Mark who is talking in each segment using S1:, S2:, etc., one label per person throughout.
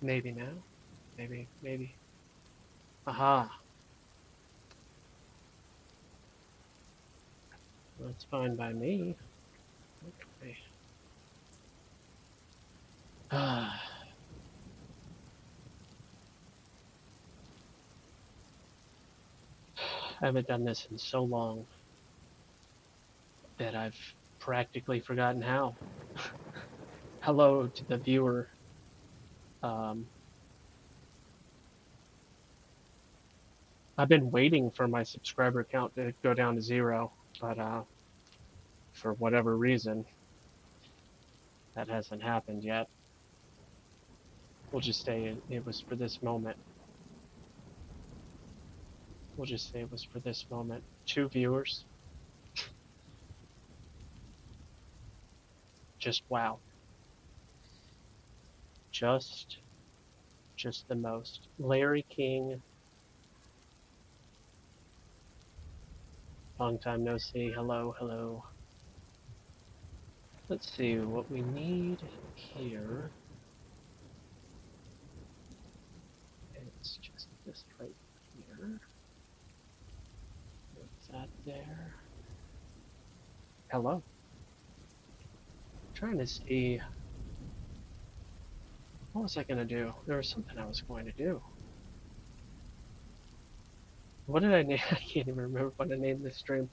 S1: Maybe now. Maybe. Aha. That's fine by me. Okay. I haven't done this in so long that I've practically forgotten how. Hello to the viewer. Um, I've been waiting for my subscriber count to go down to zero, but for whatever reason, that hasn't happened yet. We'll just say it was for this moment. We'll just say it was for this moment. 2 viewers. Just wow. Just just the most. Larry King, long time no see. Hello, hello. Let's see what we need here. It's just this right here. What's that there? Hello. Trying to see, what was I going to do? There was something I was going to do. What did I name? I can't even remember what I named this stream.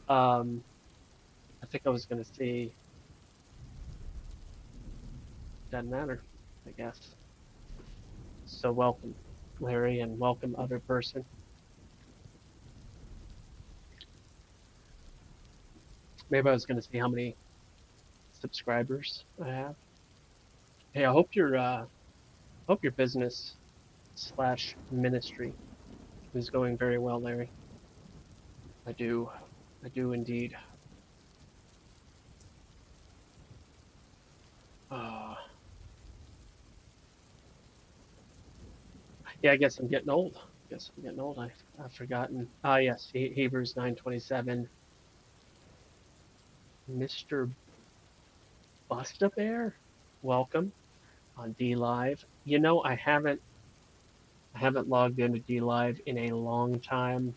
S1: Um, I think I was going to see, doesn't matter, I guess. So welcome, Larry, and welcome other person. Maybe I was going to see how many subscribers I have. Hey, I hope your business slash ministry is going very well, Larry. I do indeed. Uh, yeah, I guess I'm getting old. I've forgotten. Ah, yes, Hebrews 9:27. Mr. Busta Bear, welcome on D Live. You know, I haven't logged into D Live in a long time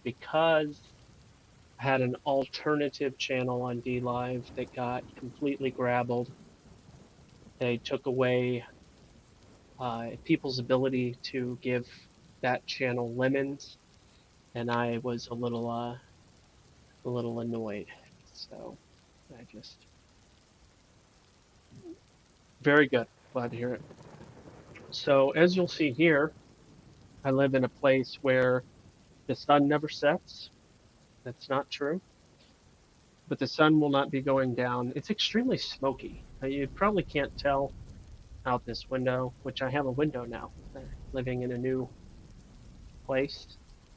S1: because I had an alternative channel on D Live that got completely grabbled. They took away people's ability to give that channel lemons, and I was a little annoyed. So I just very good. Glad to hear it. So as you'll see here, I live in a place where the sun never sets. That's not true, but the sun will not be going down. It's extremely smoky. You probably can't tell out this window, which I have a window now. Living in a new place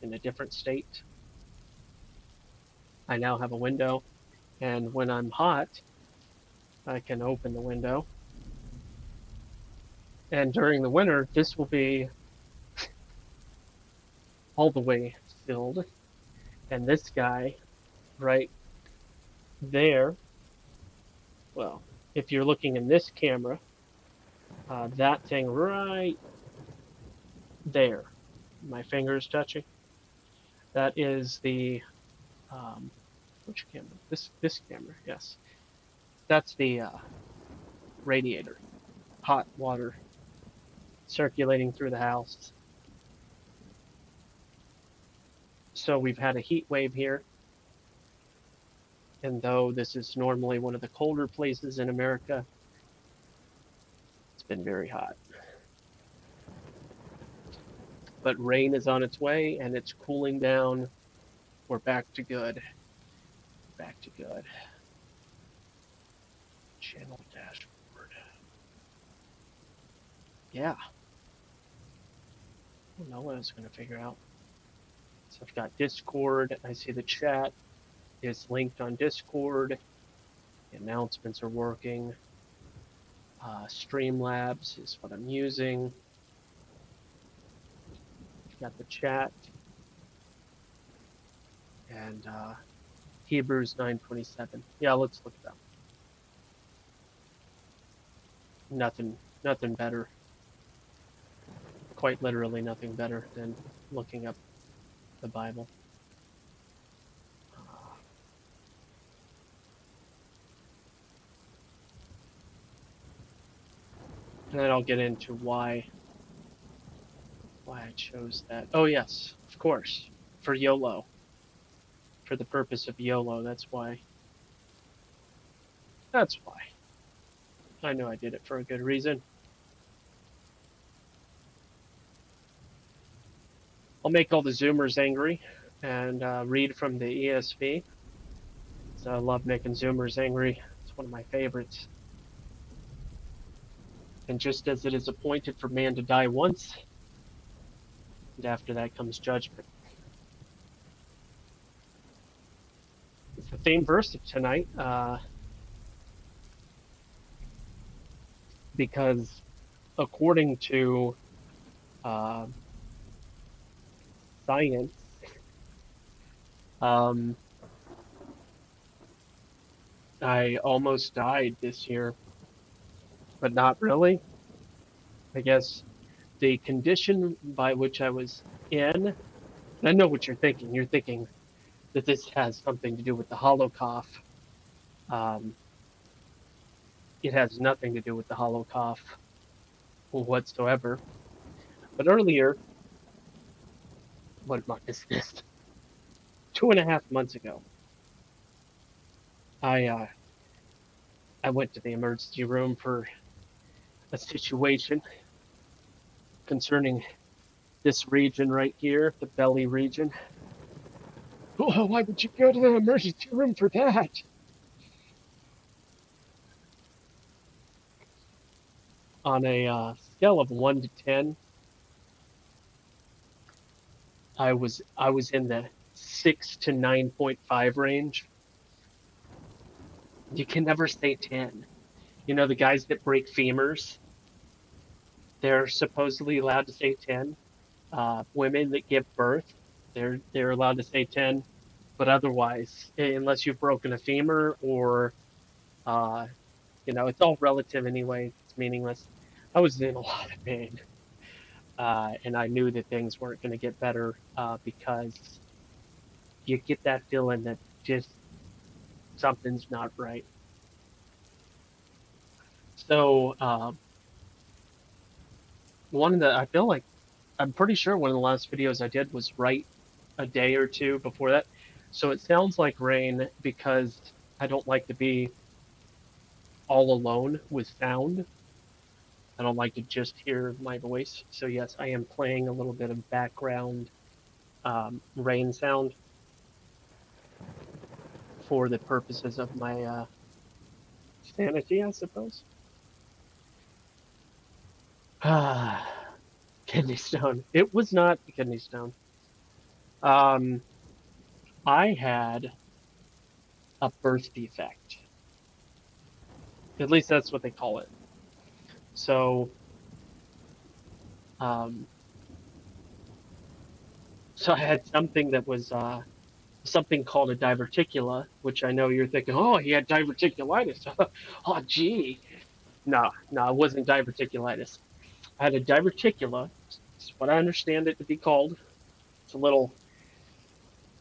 S1: in a different state, I now have a window, and when I'm hot, I can open the window. And during the winter, this will be all the way filled. And this guy right there, well, if you're looking in this camera, that thing right there, my finger is touching, that is the, which camera? This camera, yes. That's the radiator, hot water circulating through the house. So we've had a heat wave here. And though this is normally one of the colder places in America, it's been very hot. But rain is on its way and it's cooling down. We're back to good. Back to good. Channel dashboard. Yeah. I don't know what I was going to figure out. So I've got Discord. I see the chat is linked on Discord. The announcements are working. Streamlabs is what I'm using. Got the chat. And Hebrews 9:27. Yeah, let's look it up. Nothing nothing better, quite literally nothing better than looking up the Bible. And then I'll get into why I chose that. Oh yes, of course, for YOLO, for the purpose of YOLO. That's why. That's why. I knew I did it for a good reason. I'll make all the Zoomers angry and read from the ESV. So I love making Zoomers angry. It's one of my favorites. And just as it is appointed for man to die once, and after that comes judgment. It's the theme verse of tonight, because according to uh, science, um, I almost died this year, but not really. I guess the condition by which I was in, I know what you're thinking. You're thinking that this has something to do with the hollow cough. Um, it has nothing to do with the hollow cough whatsoever. But earlier, what month is this? 2.5 months ago, I I went to the emergency room for a situation concerning this region right here, the belly region. Oh, why would you go to the emergency room for that? On a scale of 1 to 10, I was in the 6 to 9.5 range. You can never say 10. You know, the guys that break femurs, they're supposedly allowed to say 10. Women that give birth, they're allowed to say 10, but otherwise, unless you've broken a femur or uh, it's all relative anyway. It's meaningless. I was in a lot of pain, and I knew that things weren't going to get better because you get that feeling that just something's not right. So one of the I feel like I'm pretty sure one of the last videos I did was right a day or two before that. So it sounds like rain because I don't like to be all alone with sound. I don't like to just hear my voice. So yes, I am playing a little bit of background rain sound for the purposes of my sanity, I suppose. Ah, kidney stone. It was not a kidney stone. Um, I had a birth defect. At least that's what they call it. So, um, so I had something that was something called a diverticula, which I know you're thinking, oh, he had diverticulitis. Oh, gee. No, no, it wasn't diverticulitis. I had a diverticula. It's what I understand it to be called. It's a little,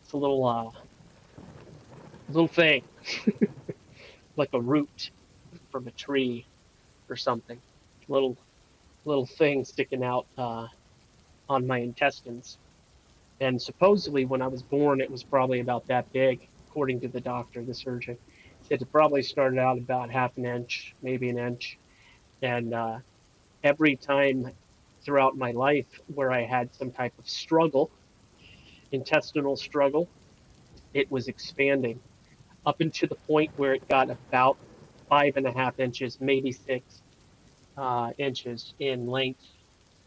S1: it's a little thing, like a root from a tree or something. Little, little thing sticking out on my intestines. And supposedly, when I was born, it was probably about that big, according to the doctor, the surgeon. He said it probably started out about half an inch, maybe an inch. And every time throughout my life where I had some type of struggle, intestinal struggle, it was expanding up into the point where it got about 5.5 inches, maybe 6 inches in length,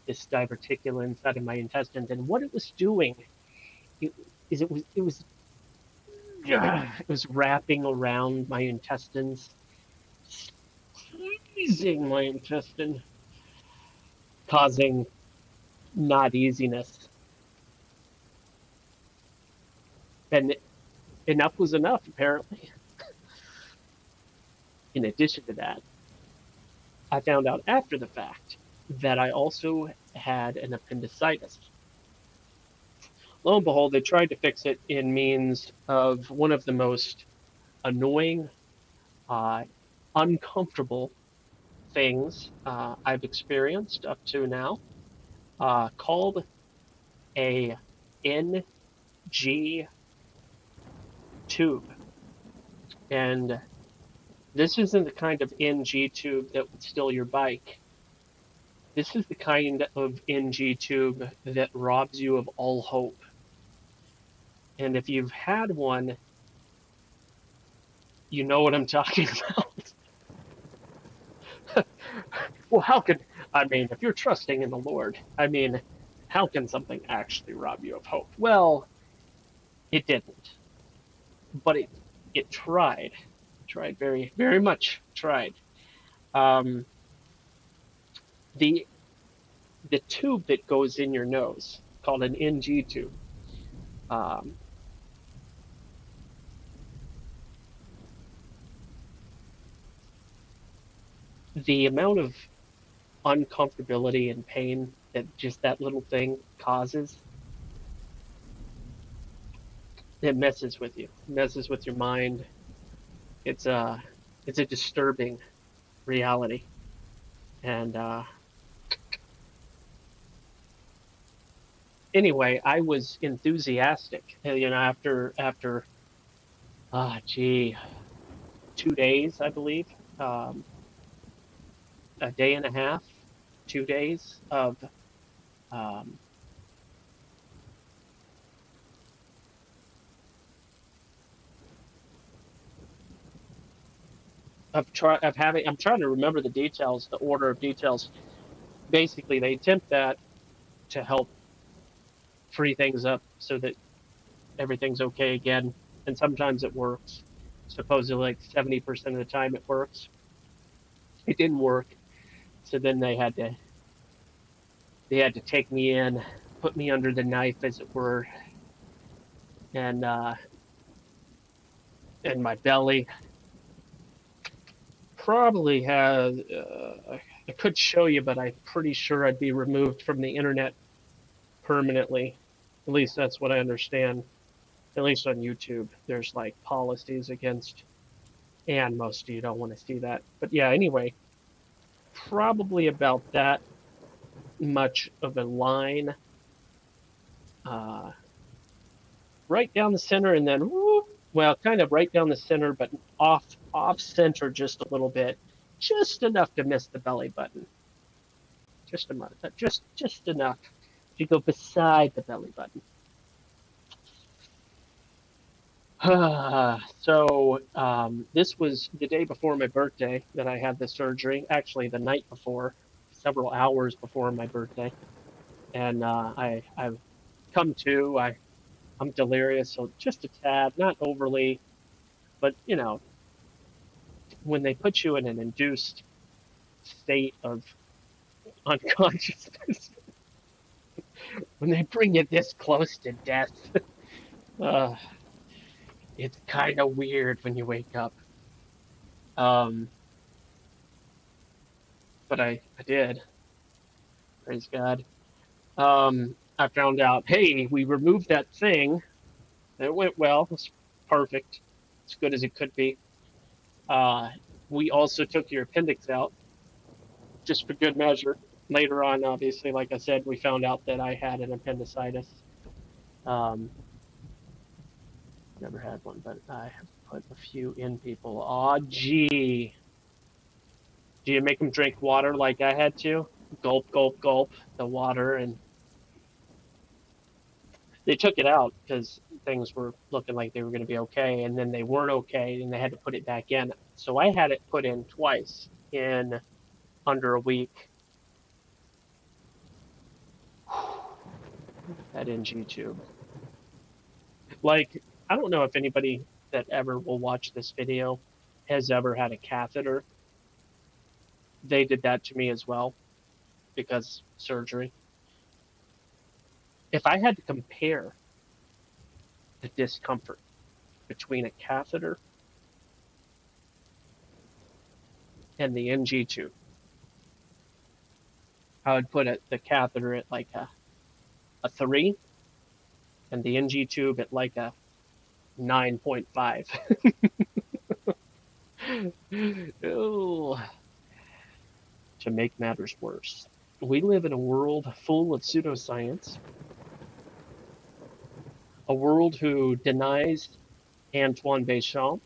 S1: this diverticula inside of my intestines. And what it was doing it, is it was wrapping around my intestines, squeezing my intestine, causing not easiness. And enough was enough, apparently. In addition to that, I found out after the fact that I also had an appendicitis. Lo and behold, they tried to fix it in means of one of the most annoying, uh, uncomfortable things I've experienced up to now, called a NG tube. And this isn't the kind of NG tube that would steal your bike. This is the kind of NG tube that robs you of all hope. And if you've had one, you know what I'm talking about. Well, how could, I mean, if you're trusting in the Lord, I mean, how can something actually rob you of hope? Well, it didn't, but it tried very, very much tried. Um, the the tube that goes in your nose, called an NG tube, um, the amount of uncomfortability and pain that just that little thing causes, it messes with you, it messes with your mind. It's a it's a disturbing reality. And anyway, I was enthusiastic. After gee, 2 days, I believe, um, a day and a half, 2 days um, of having. I'm trying to remember the details, the order of details. Basically, they attempt that to help free things up so that everything's okay again. And sometimes it works. Supposedly, like 70% of the time, it works. It didn't work, so then they had to take me in, put me under the knife, as it were, and my belly probably has. I could show you, but I'm pretty sure I'd be removed from the internet permanently. At least that's what I understand. At least on YouTube, there's like policies against, and most of you don't want to see that. But yeah, anyway, probably about that much of a line, uh, right down the center, and then whoop, well, kind of right down the center, but off center just a little bit, just enough to miss the belly button, just enough, just enough to go beside the belly button. So this was the day before my birthday that I had the surgery. Actually, the night before, several hours before my birthday, and I've come to. I'm delirious, so just a tad, not overly, but when they put you in an induced state of unconsciousness, when they bring you this close to death, uh, it's kind of weird when you wake up. Um, but I did, praise God. I found out, hey, we removed that thing. It went well. It was perfect, as good as it could be. Uh, we also took your appendix out, just for good measure. Later on, obviously, like I said, we found out that I had an appendicitis. Um, Never had one, but I have put a few in people. Aw, gee. Do you make them drink water like I had to? Gulp, gulp, gulp the water. And they took it out because things were looking like they were going to be okay. And then they weren't okay, and they had to put it back in. So I had it put in twice in under a week. That NG tube. Like, I don't know if anybody that ever will watch this video has ever had a catheter. They did that to me as well because surgery. If I had to compare the discomfort between a catheter and the NG tube, I would put the catheter at like a 3 and the NG tube at like a 9.5. Oh, to make matters worse, we live in a world full of pseudoscience, a world who denies Antoine Béchamp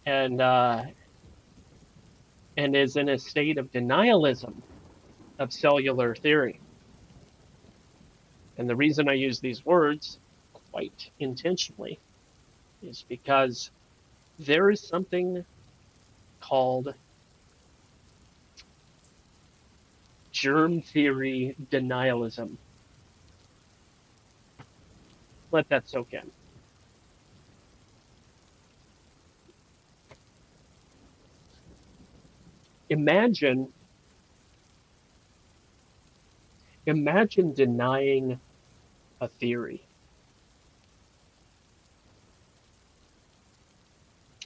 S1: and uh, and is in a state of denialism of cellular theory. And the reason I use these words quite intentionally is because there is something called germ theory denialism. Let that soak in. Imagine, imagine denying a theory.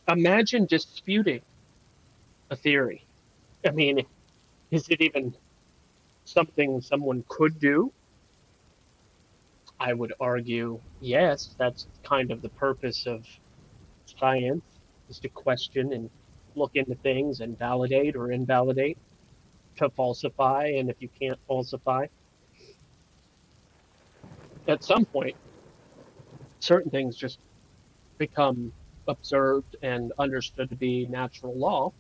S1: Imagine disputing a theory. I mean, is it even something someone could do? I would argue, yes, that's kind of the purpose of science, is to question and look into things and validate or invalidate, to falsify. And if you can't falsify, at some point, certain things just become observed and understood to be natural law.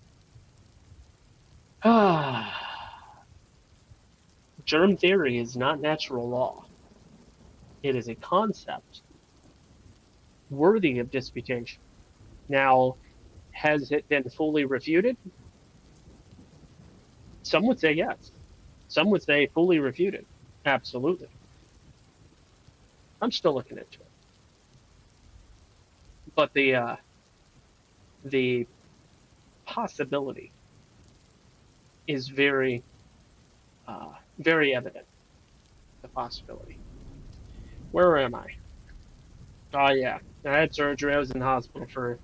S1: Germ theory is not natural law. It is a concept worthy of disputation. Now, has it been fully refuted? Some would say yes. Some would say fully refuted. Absolutely. I'm still looking into it. But the possibility is very evident. The possibility. Where am I? Oh yeah, I had surgery. I was in the hospital for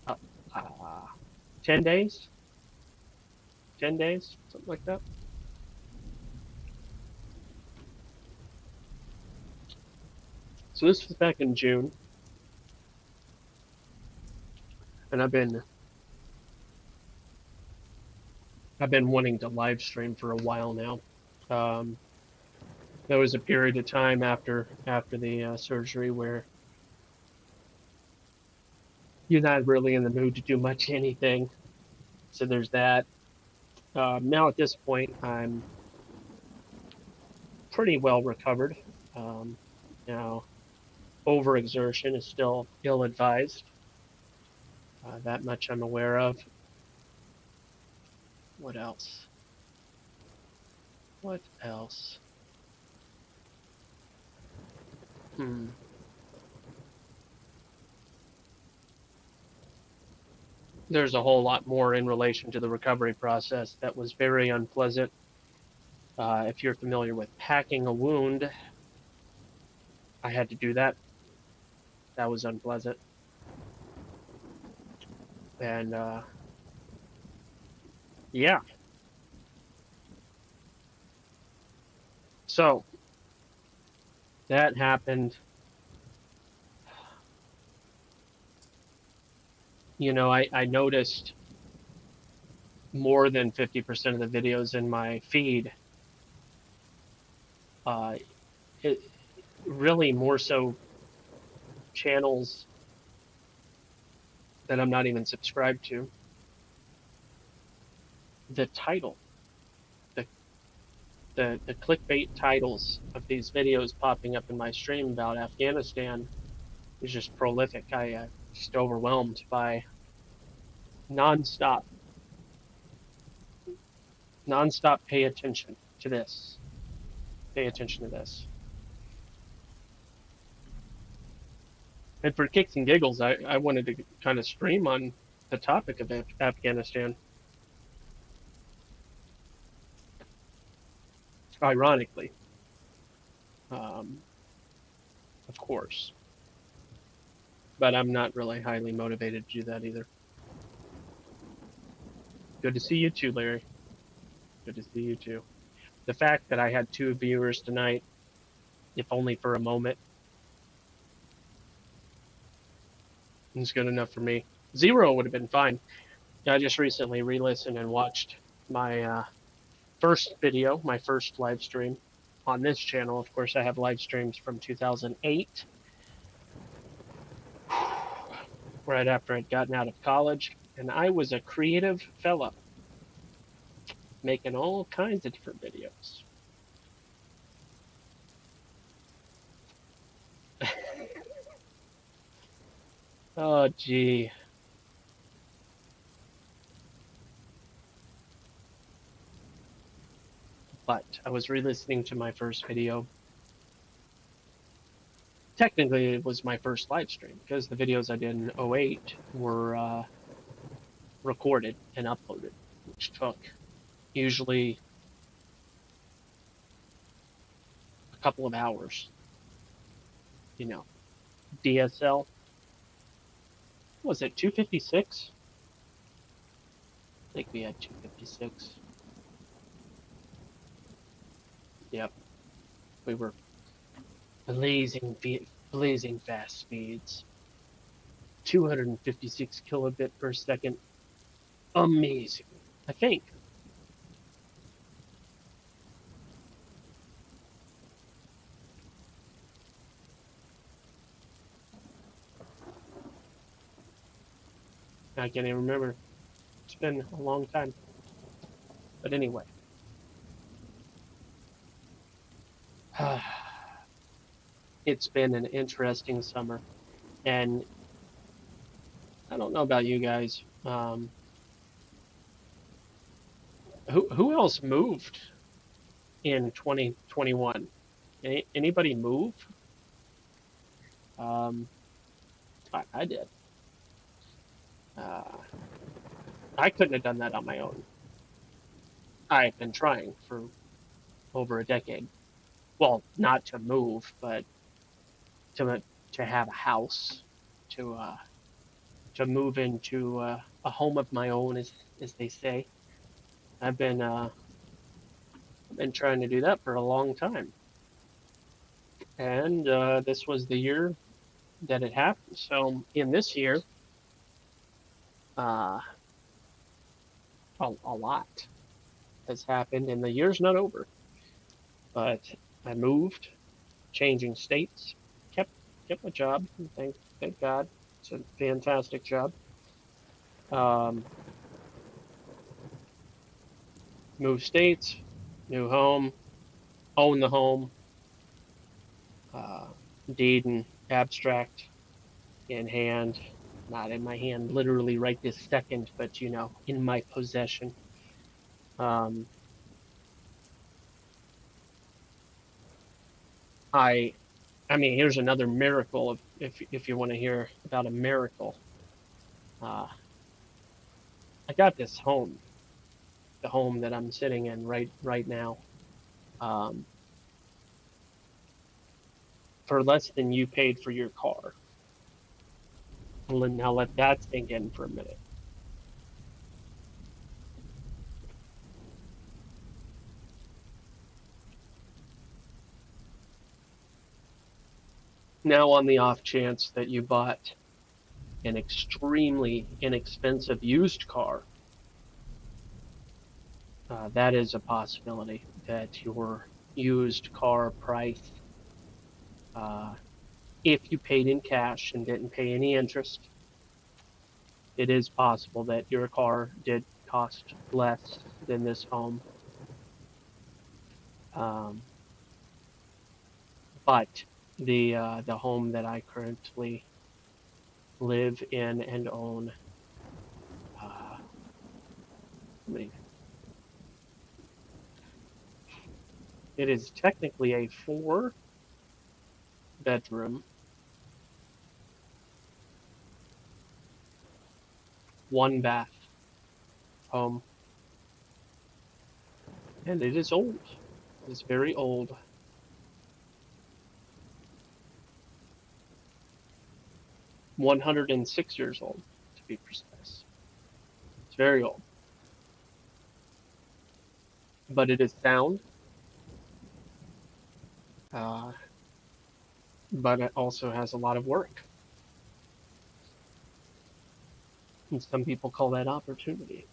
S1: uh, uh, 10 days, 10 days, something like that. So this was back in June, and I've been wanting to live stream for a while now. Um, there was a period of time after the surgery where you're not really in the mood to do much anything. So there's that. Now at this point, I'm pretty well recovered. Um, Now overexertion is still ill-advised. That much I'm aware of. What else? What else? Hmm. There's a whole lot more in relation to the recovery process that was very unpleasant. If you're familiar with packing a wound, I had to do that. That was unpleasant. And yeah, so that happened. I noticed more than 50% of the videos in my feed, uh, it really more so channels that I'm not even subscribed to. The title, the the clickbait titles of these videos popping up in my stream about Afghanistan is just prolific. I just overwhelmed by nonstop, nonstop. Pay attention to this. Pay attention to this. And for kicks and giggles, I wanted to kind of stream on the topic of Afghanistan. Ironically, um, of course, but I'm not really highly motivated to do that either. Good to see you too, Larry. Good to see you too. The fact that I had 2 viewers tonight, if only for a moment, is good enough for me. 0 would have been fine. I just recently re-listened and watched my first video, my first live stream on this channel. Of course, I have live streams from 2008, right after I'd gotten out of college, and I was a creative fella making all kinds of different videos. Oh, gee. But I was re-listening to my first video. Technically, it was my first live stream because the videos I did in '08 were recorded and uploaded, which took usually a couple of hours. You know, DSL, was it 256? I think we had 256. Yep, we were blazing fast speeds. 256 kilobit per second. Amazing. I think. I can't even remember. It's been a long time. But anyway. It's been an interesting summer. And I don't know about you guys. Who else moved in 2021? Anybody move? Um, I did. Uh, I couldn't have done that on my own. I've been trying for over a decade. Well, not to move, but to have a house, to uh, to move into a home of my own, as they say. I've been trying to do that for a long time, and this was the year that it happened. So in this year, uh, a lot has happened, and the year's not over. But I moved, changing states, kept my job. Thank God, it's a fantastic job. Um, Moved states, new home, own the home, uh, deed and abstract in hand, not in my hand literally right this second, but in my possession. Um, I I mean, here's another miracle of if you want to hear about a miracle. Uh, I got this home, the home that I'm sitting in right now, um, for less than you paid for your car. Now let that sink in for a minute. Now, on the off chance that you bought an extremely inexpensive used car, that is a possibility that your used car price, uh, if you paid in cash and didn't pay any interest, it is possible that your car did cost less than this home. Um, but the home that I currently live in and own, uh, I mean, it is technically a 4 bedroom, 1 bath home, and it is old. It is very old. 106 years old, to be precise. It's very old. but it is sound. Uh, but it also has a lot of work. And some people call that opportunity.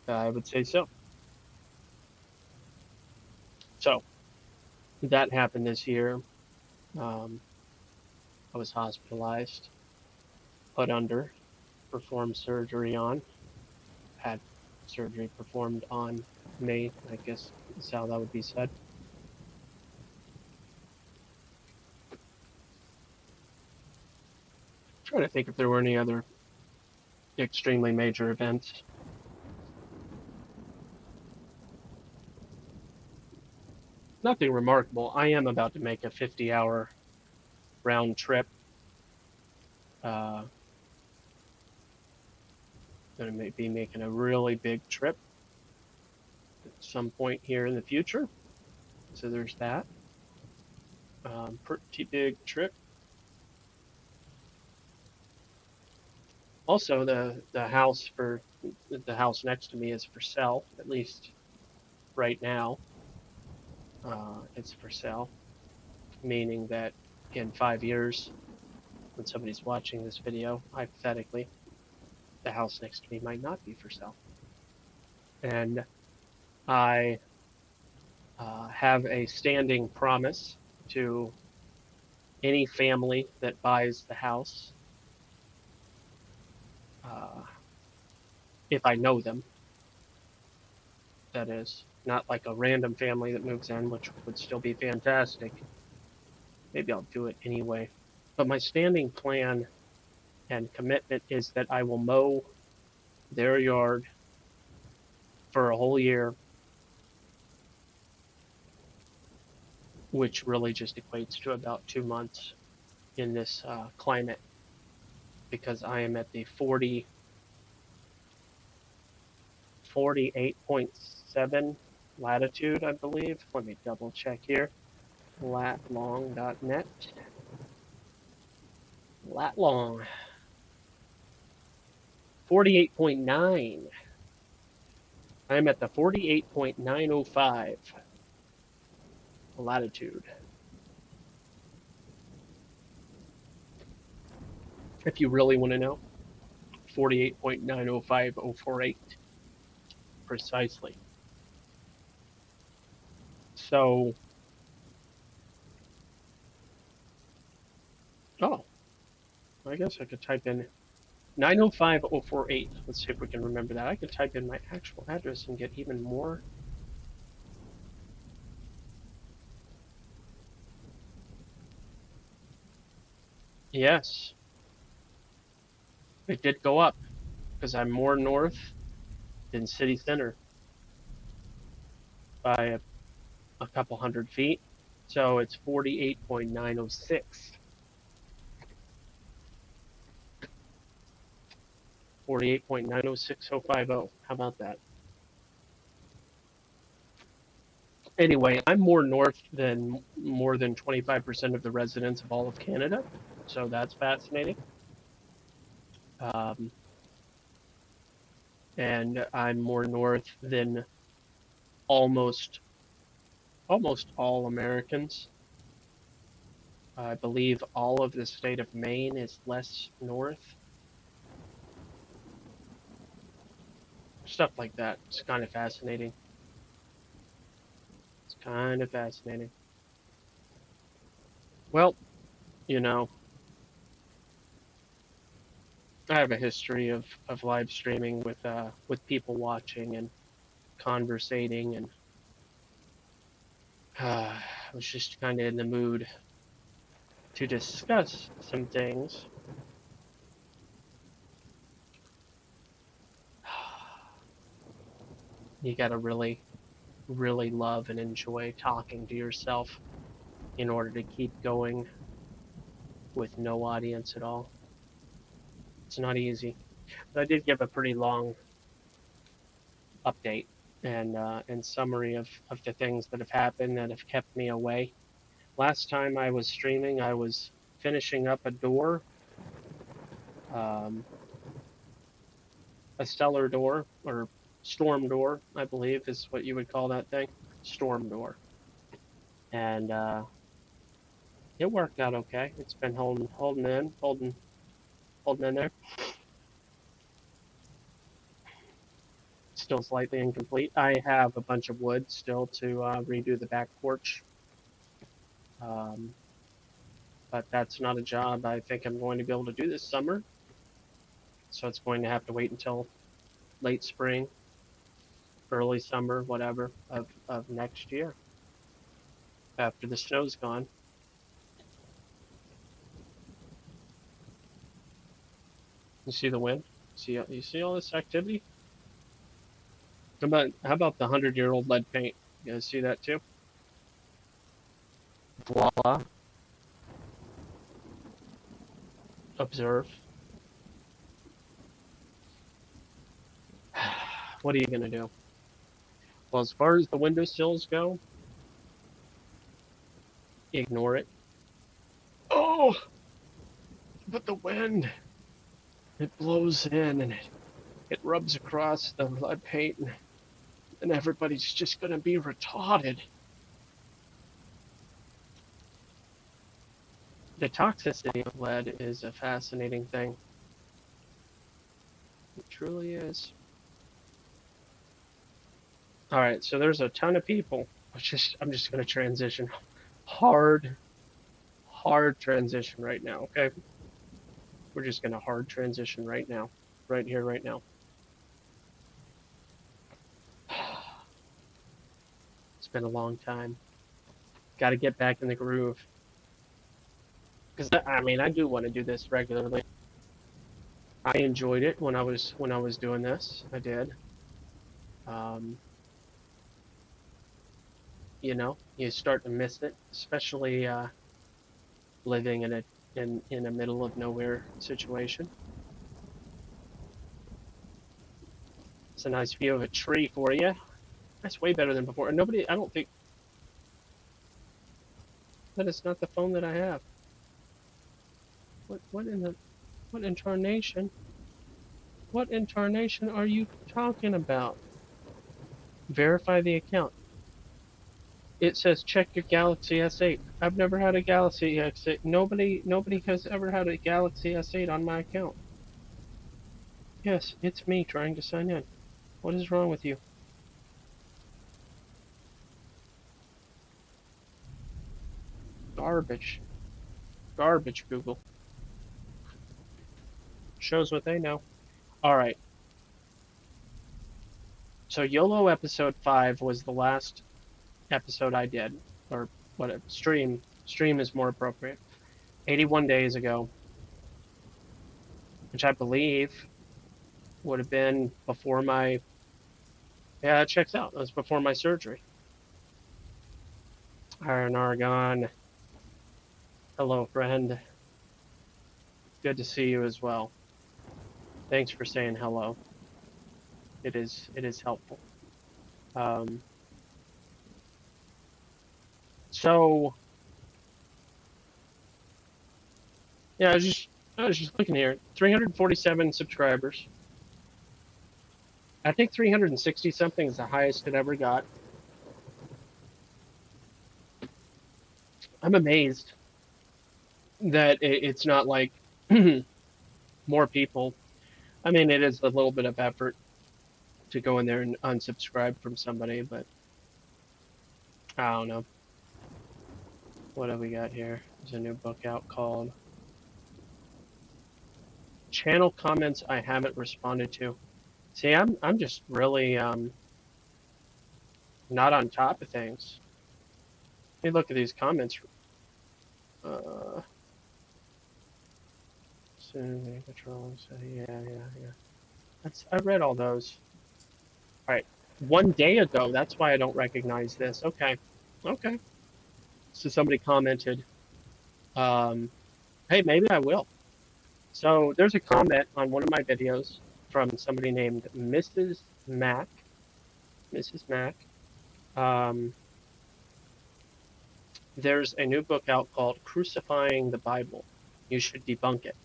S1: I would say so. So that happened this year. Um, I was hospitalized, put under, performed surgery on, had surgery performed on me, I guess is how that would be said. I'm trying to think if there were any other extremely major events. Nothing remarkable. I am about to make a 50-hour round trip. Uh, going to be making a really big trip at some point here in the future. So there's that. Pretty big trip. Also, the house next to me is for sale. At least right now, it's for sale, meaning that in 5 years, when somebody's watching this video, hypothetically, the house next to me might not be for sale. And I have a standing promise to any family that buys the house, uh, if I know them, that is, not like a random family that moves in, which would still be fantastic. Maybe I'll do it anyway. But my standing plan and commitment is that I will mow their yard for a whole year, which really just equates to about 2 months in this climate, because I am at the 48.7 latitude, I believe. Let me double check here. Latlong.net. Latlong. 48.9. I'm at the 48.905 latitude. If you really want to know, 48.905048 precisely. So, oh, I guess I could type in 905048. Let's see if we can remember that. I could type in my actual address and get even more. Yes, it did go up because I'm more north than city center by a couple 100 feet. So it's 48.906. 48.90650. How about that? Anyway, I'm more north than more than 25% of the residents of all of Canada. So that's fascinating. Um, and I'm more north than almost almost all Americans. I believe all of the state of Maine is less north. Stuff like that. It's kind of fascinating. It's kind of fascinating. Well, you know, I have a history of live streaming with people watching and conversating, and I was just kind of in the mood to discuss some things. You got to really, really love and enjoy talking to yourself in order to keep going with no audience at all. It's not easy. But I did give a pretty long update and summary of the things that have happened that have kept me away. Last time I was streaming, I was finishing up a door, um, a cellar door, or storm door, I believe is what you would call that thing, storm door, and it worked out okay. It's been holding in there. Still slightly incomplete. I have a bunch of wood still to redo the back porch, um, but that's not a job I think I'm going to be able to do this summer. So it's going to have to wait until late spring, early summer, whatever of next year after the snow's gone. You see the wind? You see all this activity? How about the 100-year-old lead paint? You guys see that too? Voila. Observe. What are you gonna do? Well, as far as the windowsills go, ignore it. Oh, but the wind, it blows in and it rubs across the lead paint and everybody's just gonna be retarded. The toxicity of lead is a fascinating thing. It truly is. All right, so there's a ton of people. I'm just gonna transition. Hard, hard transition right now, okay? We're just gonna hard transition right now. Right here, right now. It's been a long time. Gotta get back in the groove. Because I mean, I do want to do this regularly. I enjoyed it when I was doing this. I did. Um, you start to miss it, especially living in a middle of nowhere situation. It's a nice view of a tree for you. That's way better than before. And nobody, I don't think that it's not the phone that I have. What in the what incarnation? What incarnation are you talking about? Verify the account. It says check your Galaxy S8. I've never had a Galaxy S8. Nobody has ever had a Galaxy S8 on my account. Yes, it's me trying to sign in. What is wrong with you? Garbage. Garbage, Google. Shows what they know. All right. So YOLO episode 5 was the last episode I did, or what? Stream is more appropriate. 81 days ago, which I believe would have been before my. Yeah, it checks out. That was before my surgery. Iron Argon. Hello, friend. Good to see you as well. Thanks for saying hello. It is helpful. Um, so yeah, I was just looking here. 347 subscribers. I think 360 something is the highest it ever got. I'm amazed that it's not like more people. I mean, it is a little bit of effort to go in there and unsubscribe from somebody, but I don't know. What have we got here? There's a new book out called Channel Comments I Haven't Responded to. See, I'm just really not on top of things. Let me look at these comments. Uh, soon patrol. Yeah. I read all those. All right, 1 day ago. That's why I don't recognize this. Okay. So somebody commented, "Hey, maybe I will." So there's a comment on one of my videos from somebody named Mrs. Mac. Mrs. Mac. Um, there's a new book out called Crucifying the Bible. You should debunk it.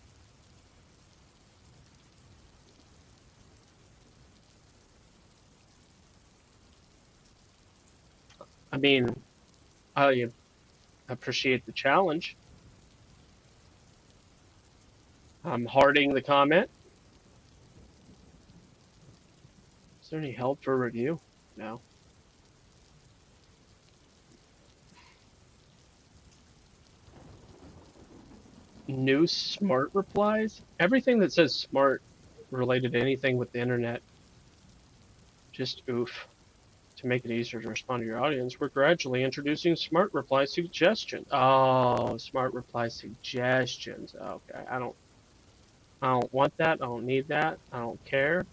S1: I mean, I appreciate the challenge. I'm hearting the comment. Is there any help for review? No. New smart replies? Everything that says smart related to anything with the internet, just oof. To make it easier to respond to your audience, we're gradually introducing smart reply suggestions. Oh, smart reply suggestions. Okay, I don't want that. I don't need that. I don't care.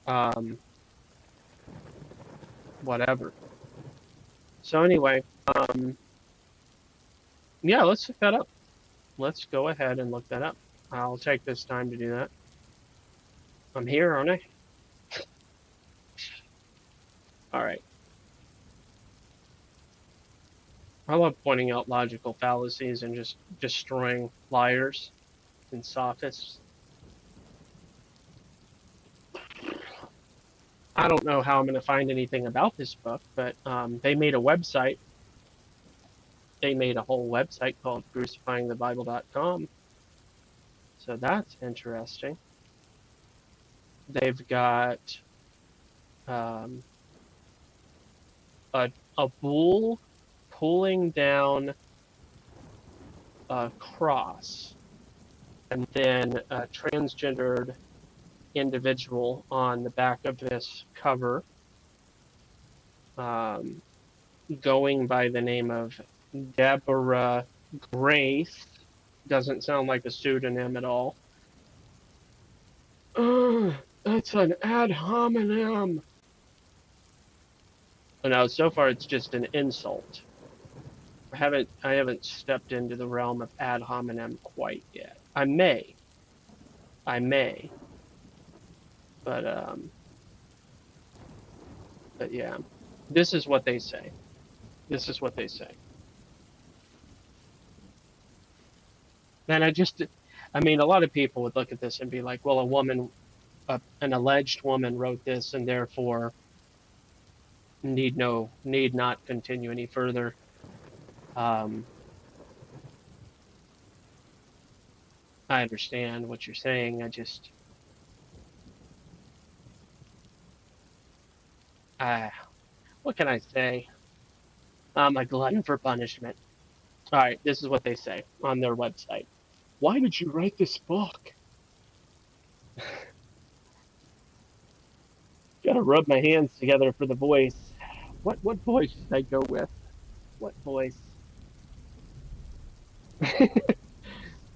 S1: Um, Whatever. So anyway, yeah, let's look that up. Let's go ahead and look that up. I'll take this time to do that. I'm here, aren't I? All right. I love pointing out logical fallacies and just destroying liars and sophists. I don't know how I'm going to find anything about this book, but they made a website. They made a whole website called crucifyingthebible.com. So that's interesting. They've got um, a bull pulling down a cross and then a transgendered individual on the back of this cover, um, going by the name of Deborah Grace. Doesn't sound like a pseudonym at all. That's an ad hominem. No, so far it's just an insult. I haven't stepped into the realm of ad hominem quite yet. I may, but yeah, this is what they say. This is what they say. And I mean, a lot of people would look at this and be like, well, an alleged woman wrote this, and therefore need not continue any further. Um, I understand what you're saying. Uh, what can I say? I'm a glutton for punishment. All right, this is what they say on their website. Why did you write this book? Gotta rub my hands together for the voice. What voice should I go with? What voice?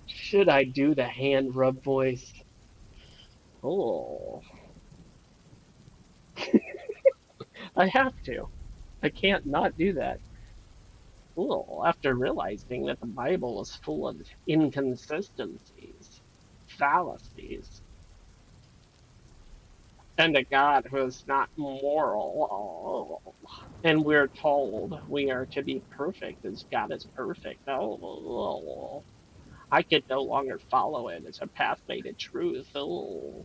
S1: Should I do the hand rub voice? Oh, I have to. I can't not do that. Oh, after realizing that the Bible is full of inconsistencies, fallacies, and a God who is not moral. Oh, and we're told we are to be perfect as God is perfect. Oh, I could no longer follow it as a pathway to truth. Oh,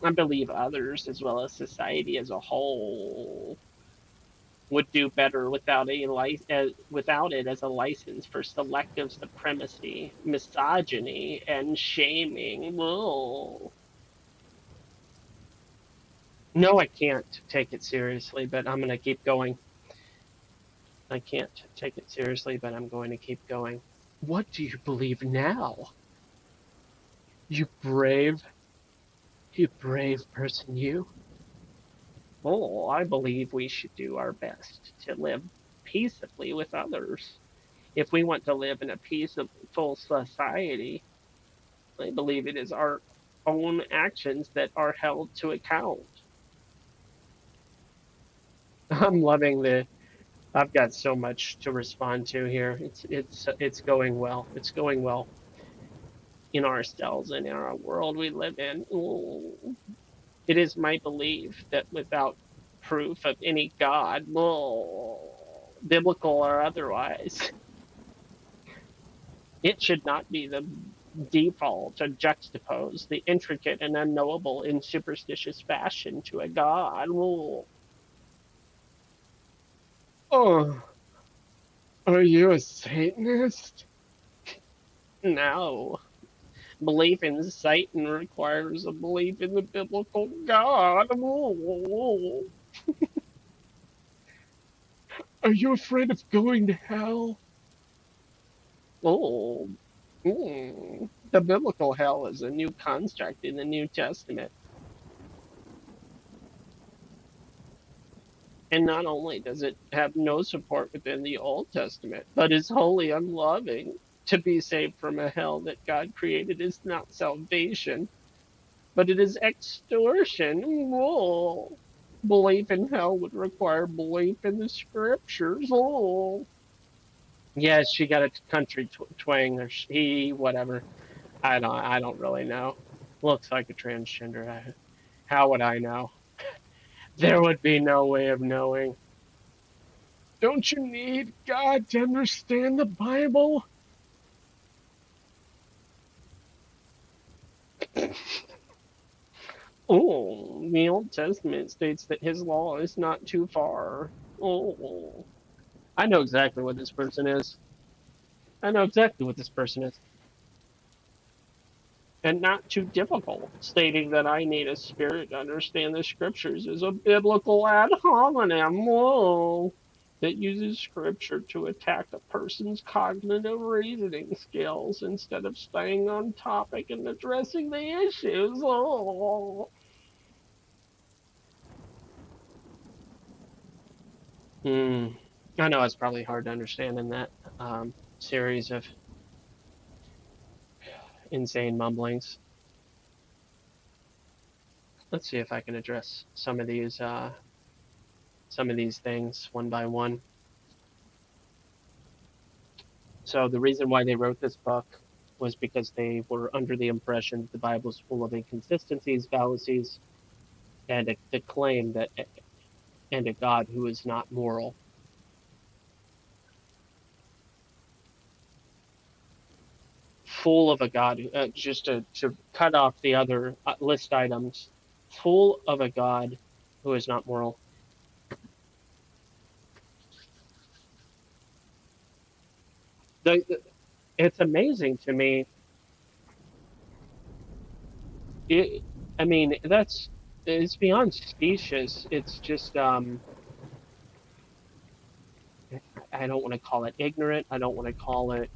S1: I believe others, as well as society as a whole, would do better without it as a license for selective supremacy, misogyny, and shaming. Whoa. No, I can't take it seriously, but I'm going to keep going. I can't take it seriously, but I'm going to keep going. What do you believe now? You brave, you brave person, you. Oh, I believe we should do our best to live peaceably with others. If we want to live in a peaceful society, I believe it is our own actions that are held to account. I'm loving I've got so much to respond to here. It's going well. It's going well in ourselves and in our world we live in. Ooh. It is my belief that without proof of any God, biblical or otherwise, it should not be the default to juxtapose the intricate and unknowable in superstitious fashion to a God. Oh, are you a Satanist? No. Belief in Satan requires a belief in the biblical God. Oh. Are you afraid of going to hell? Oh. The biblical hell is a new construct in the New Testament. And not only does it have no support within the Old Testament, but is wholly unloving. To be saved from a hell that God created is not salvation, but it is extortion. Oh. Belief in hell would require belief in the scriptures. Oh. Yes, she got a country twang or he whatever. I don't really know. Looks like a transgender. How would I know? There would be no way of knowing. Don't you need God to understand the Bible? Oh, the Old Testament states that his law is not too far. Oh, I know exactly what this person is. I know exactly what this person is. And not too difficult. Stating that I need a spirit to understand the scriptures is a biblical ad hominem. Whoa. That uses scripture to attack a person's cognitive reasoning skills instead of staying on topic and addressing the issues. Oh. Hmm. I know it's probably hard to understand in that series of insane mumblings. Let's see if I can address some of these things one by one. So the reason why they wrote this book was because they were under the impression that the Bible is full of inconsistencies, fallacies, and the claim that and a God who is not moral. Full of a God, just to cut off the other list items, full of a God who is not moral. It's amazing to me. It, I mean, it's beyond specious. It's just I don't want to call it ignorant. I don't want to call it.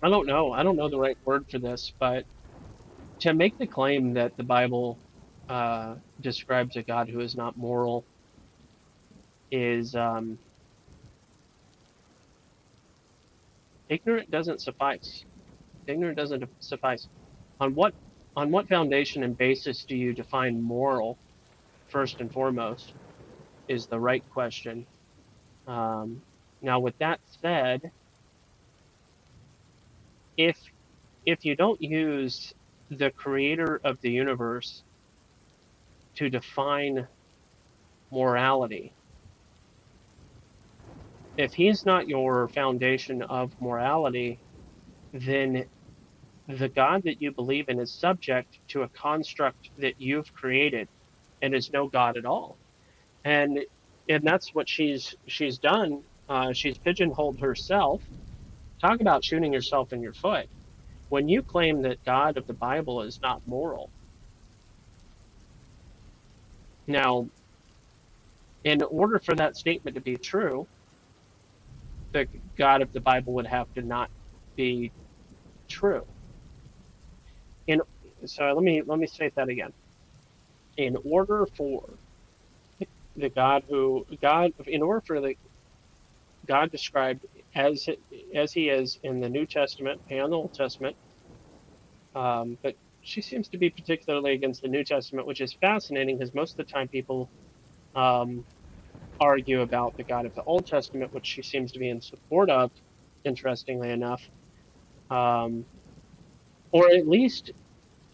S1: I don't know. I don't know the right word for this, but to make the claim that the Bible describes a God who is not moral is ignorant doesn't suffice. Ignorant doesn't suffice. On what on what foundation and basis do you define moral first and foremost is the right question. Um, Now, with that said, if if you don't use the creator of the universe to define morality, if he's not your foundation of morality, then the God that you believe in is subject to a construct that you've created and is no God at all. And that's what she's done. She's pigeonholed herself. Talk about shooting yourself in your foot. When you claim that God of the Bible is not moral, now, in order for that statement to be true, the God of the Bible would have to not be true. In so let me state that again. In order for the God who God in order for the God described as as he is in the New Testament and the Old Testament, but she seems to be particularly against the New Testament, which is fascinating because most of the time people um, argue about the God of the Old Testament, which she seems to be in support of, interestingly enough, um, or at least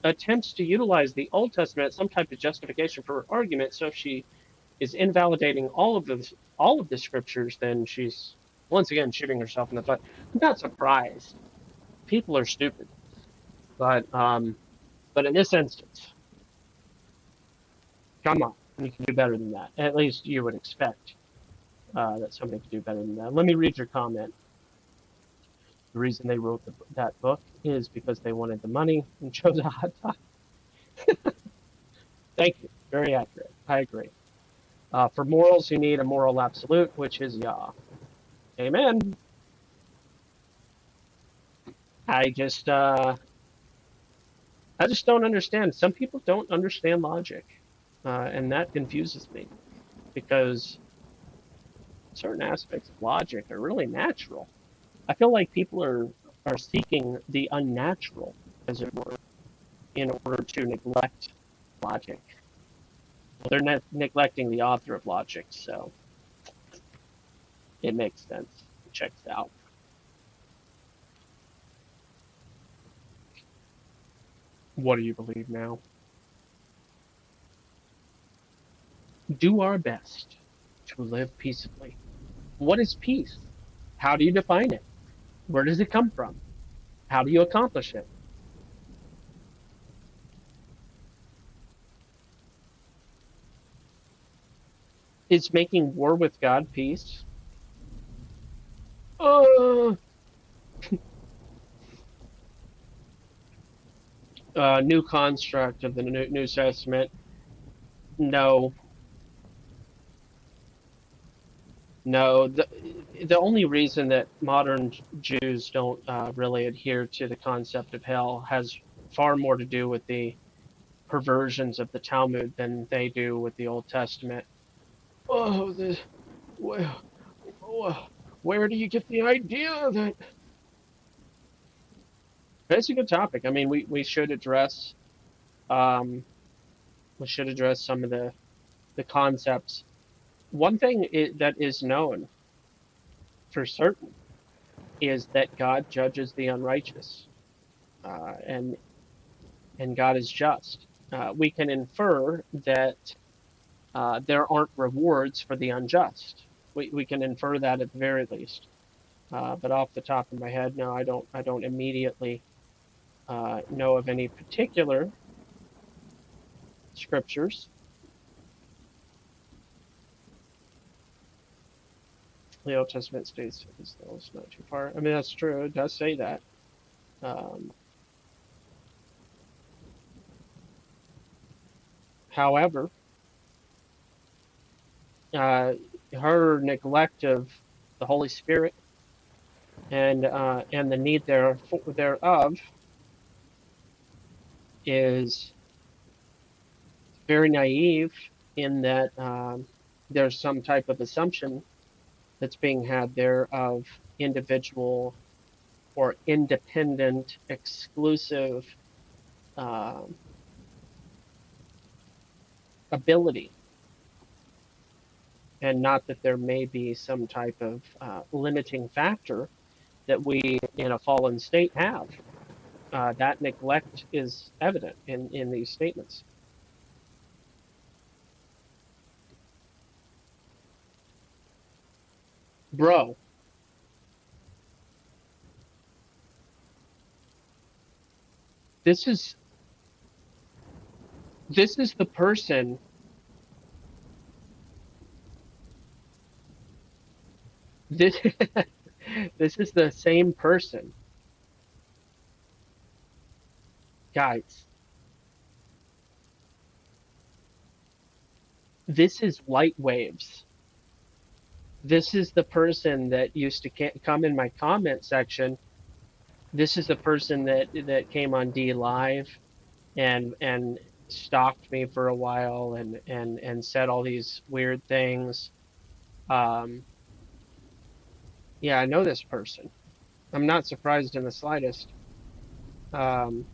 S1: attempts to utilize the Old Testament as some type of justification for her argument. So if she is invalidating all of the scriptures, then she's once again shooting herself in the foot. I'm not surprised. People are stupid, but in this instance, come on. You can do better than that. At least you would expect that somebody could do better than that. Let me read your comment. The reason they wrote that book is because they wanted the money and chose a hot topic. Thank you. Very accurate. I agree. For morals, you need a moral absolute, which is Yah. Amen. I just, uh, I just don't understand. Some people don't understand logic, and that confuses me because certain aspects of logic are really natural. I feel like people are seeking the unnatural, as it were, in order to neglect logic. Well, they're neglecting the author of logic, so it makes sense. It checks out. What do you believe now? Do our best to live peaceably. What is peace? How do you define it? Where does it come from? How do you accomplish it? Is making war with God peace? Uh, new construct of the New Testament. No, no. The only reason that modern Jews don't really adhere to the concept of hell has far more to do with the perversions of the Talmud than they do with the Old Testament. Oh, where, where do you get the idea that it's a good topic? I mean, um, we should address some of the concepts. One thing that is known for certain is that God judges the unrighteous, and God is just. We can infer that there aren't rewards for the unjust. We can infer that at the very least. But off the top of my head, no, I don't immediately know of any particular scriptures. The Old Testament states it's not too far. I mean, that's true. It does say that. Um, However, uh, her neglect of the Holy Spirit and the need thereof is very naive in that there's some type of assumption that's being had there of individual or independent, exclusive uh, ability, and not that there may be some type of limiting factor that we in a fallen state have. That neglect is evident in these statements. Bro, this is this is the person. This this is the same person, guys. This is light waves. This is the person that used to come in my comment section. This is the person that came on D Live and stalked me for a while and said all these weird things. Um, yeah, I know this person. I'm not surprised in the slightest. Um,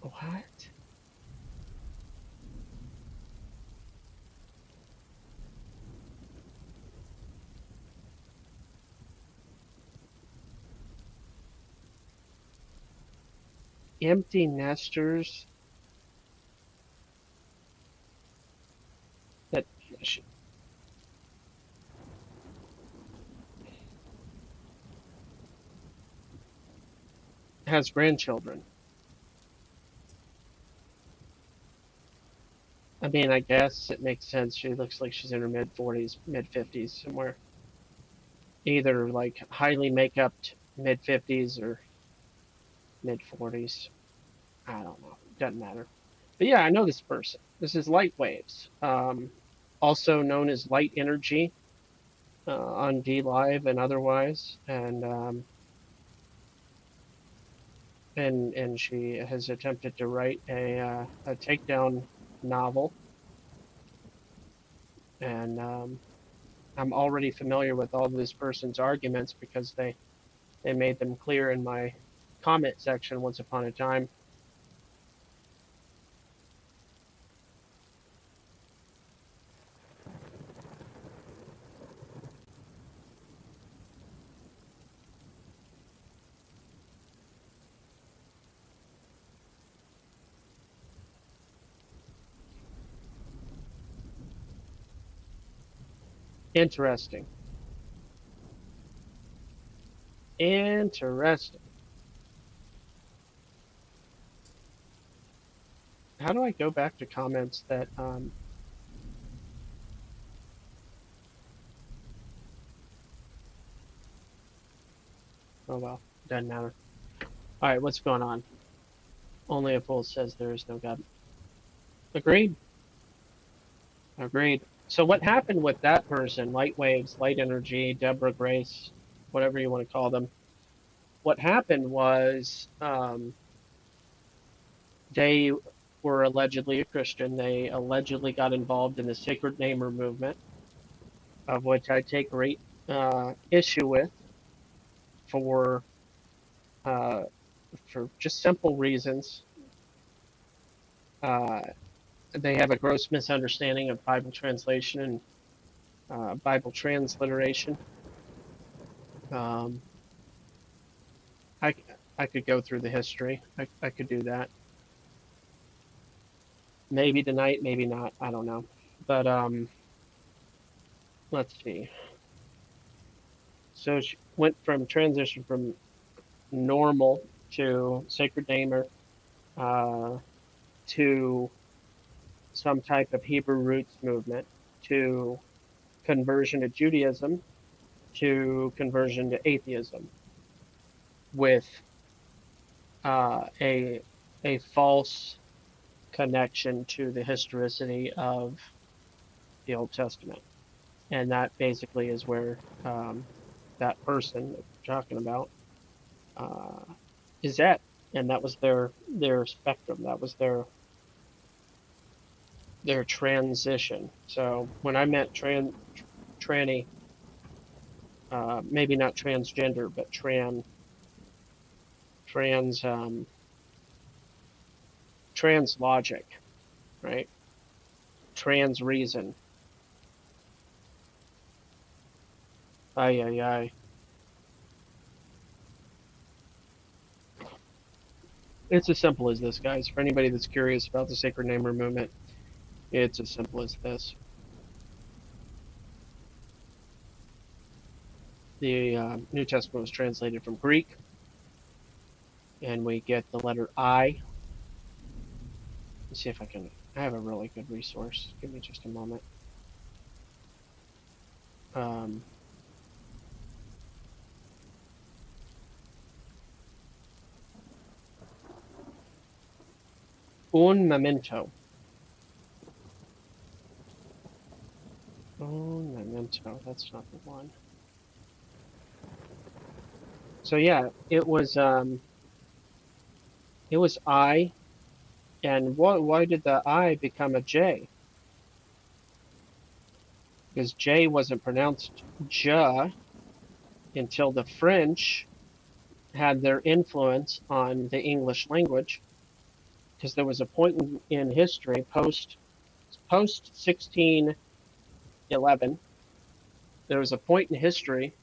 S1: what? Empty nesters that has grandchildren. I mean, I guess it makes sense. She looks like she's in her mid 40s, mid 50s somewhere. Either like highly make-upped mid 50s or mid 40s. I don't know. Doesn't matter. But yeah, I know this person. This is light waves, also known as light energy on D Live and otherwise. And she has attempted to write a takedown novel, and I'm already familiar with all of this person's arguments because they made them clear in my comment section once upon a time. Interesting. Interesting. How do I go back to comments that oh well, doesn't matter. All right, what's going on? Only a fool says there is no God. Agreed. Agreed. So what happened with that person, light waves, light energy, Deborah Grace, whatever you want to call them? What happened was they were allegedly a Christian. They allegedly got involved in the sacred namer movement, of which I take great issue with for uh, for just simple reasons. Uh, they have a gross misunderstanding of Bible translation and Bible transliteration. Um, I I could go through the history. I could do that. Maybe tonight, maybe not. I don't know. But let's see. So she went from transition from normal to sacred namer uh, to some type of Hebrew roots movement to conversion to Judaism to conversion to atheism with a false connection to the historicity of the Old Testament, and that basically is where that person that we're talking about uh, is at, and that was their spectrum. That was their transition. So when I meant tranny, maybe not transgender, but trans trans logic, right? Trans reason. Ay ay ay. It's as simple as this, guys. For anybody that's curious about the sacred namer movement, it's as simple as this. The New Testament was translated from Greek, and we get the letter I. Let's see if I can. I have a really good resource. Give me just a moment. Um, un memento. Un memento. That's not the one. So yeah, it was I, and why did the I become a J? Because J wasn't pronounced ja until the French had their influence on the English language. Because there was a point in history post 1611, there was a point in history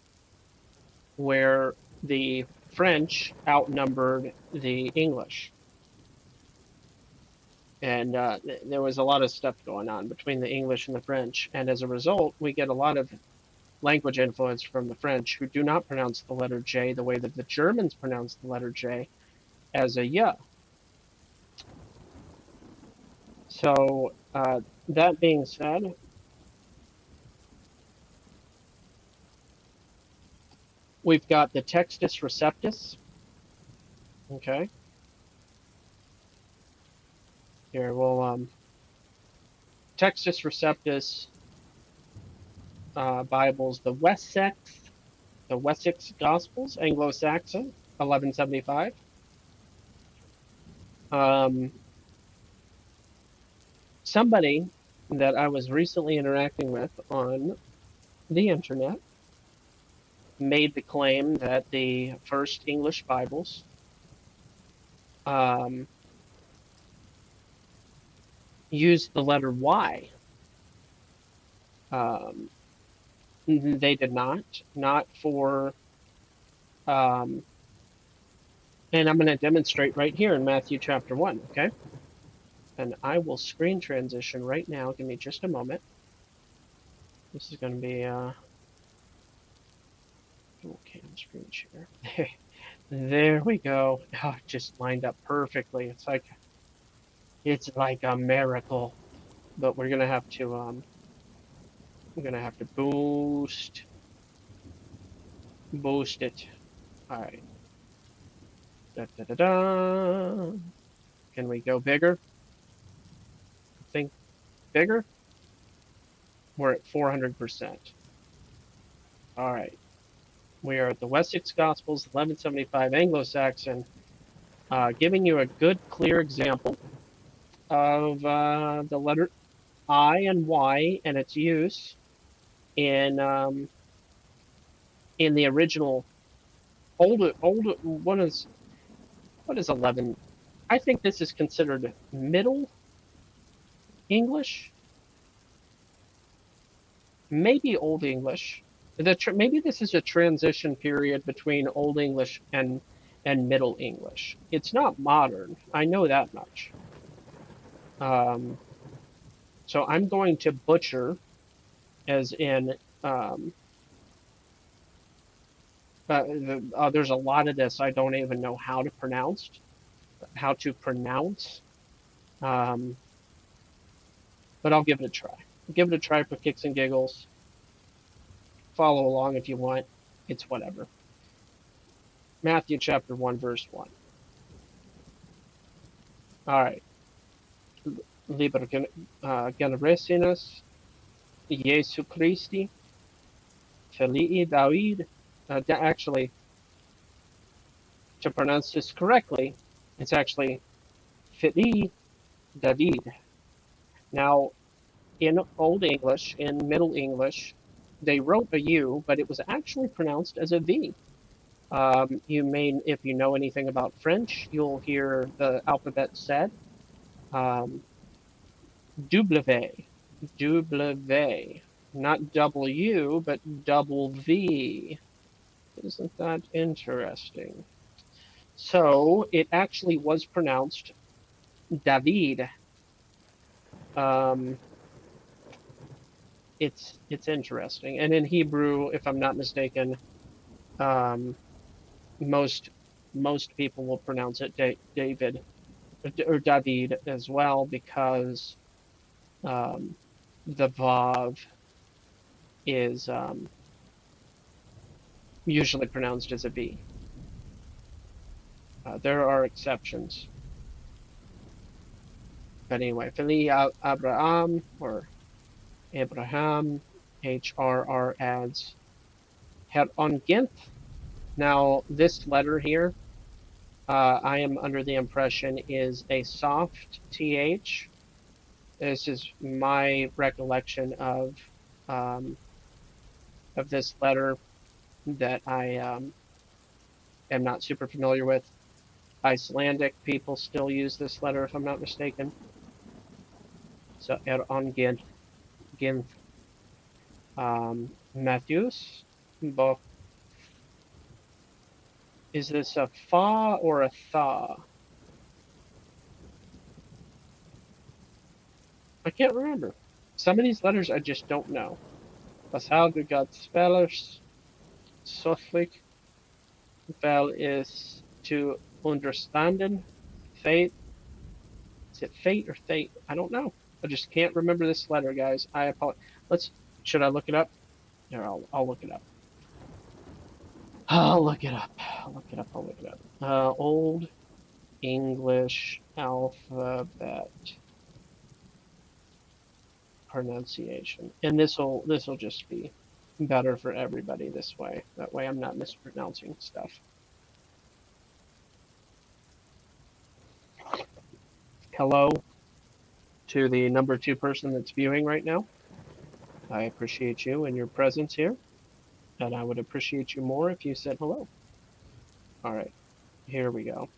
S1: where the French outnumbered the English, and there was a lot of stuff going on between the English and the French, and as a result, we get a lot of language influence from the French, who do not pronounce the letter J the way that the Germans pronounce the letter J. as a yeah. So that being said, we've got the Textus Receptus. Okay, here we'll Textus Receptus Bibles, the Wessex Gospels, Anglo-Saxon, 1175. Um, Somebody that I was recently interacting with on the internet made the claim that the first English Bibles um, used the letter Y. Um, they did not for, um, and I'm going to demonstrate right here in Matthew chapter 1, okay? And I will screen transition right now. Give me just a moment. This is going to be dual cam screen share. There we go. Oh, it just lined up perfectly. It's like a miracle. But we're gonna have to boost it. All right. Da, da, da, da. Can we go bigger? I think bigger. We're at 400%. All right. We are at the Wessex Gospels, 1175 Anglo-Saxon, giving you a good, clear example of the letter I and Y and its use in in the original old. What is 11? I think this is considered Middle English, maybe Old English. Maybe this is a transition period between Old English and Middle English. It's not modern. I know that much. Um, so I'm going to butcher, as in there's a lot of this I don't even know how to pronounce. How to pronounce. Um, but I'll give it a try. Give it a try for kicks and giggles. Follow along if you want. It's whatever. Matthew chapter 1, verse 1. All right. Liber generesinas Jesu Christi, Filii David. Actually, to pronounce this correctly, it's actually Filii David. Now, in Old English, in Middle English, they wrote a U, but it was actually pronounced as a V. You may, if you know anything about French, you'll hear the alphabet said W, W, not W, but double V. Isn't that interesting? So it actually was pronounced David. Um, it's interesting, and in Hebrew, if I'm not mistaken, um, most most people will pronounce it David or David as well, because um, the vav is usually pronounced as a V. There are exceptions, but anyway, Fili Abraham or Abraham, HRR adds Her Ongent. Now, this letter here, I am under the impression is a soft TH. This is my recollection of this letter that I am not super familiar with. Icelandic people still use this letter, if I'm not mistaken. So, Ongent, Gint, Matthews, both. Is this a fa or a tha? I can't remember. Some of these letters I just don't know. Was how du got spellers, Soflik, vel is to understanden, faith. Is it fate or fate? I don't know. I just can't remember this letter, guys. I apologize. Should I look it up? Here, I'll look it up. I'll look it up. I'll look it up. I'll look it up. Old English alphabet pronunciation. And this'll just be better for everybody this way. That way I'm not mispronouncing stuff. Hello to the number 2 person that's viewing right now. I appreciate you and your presence here, and I would appreciate you more if you said hello. All right, here we go.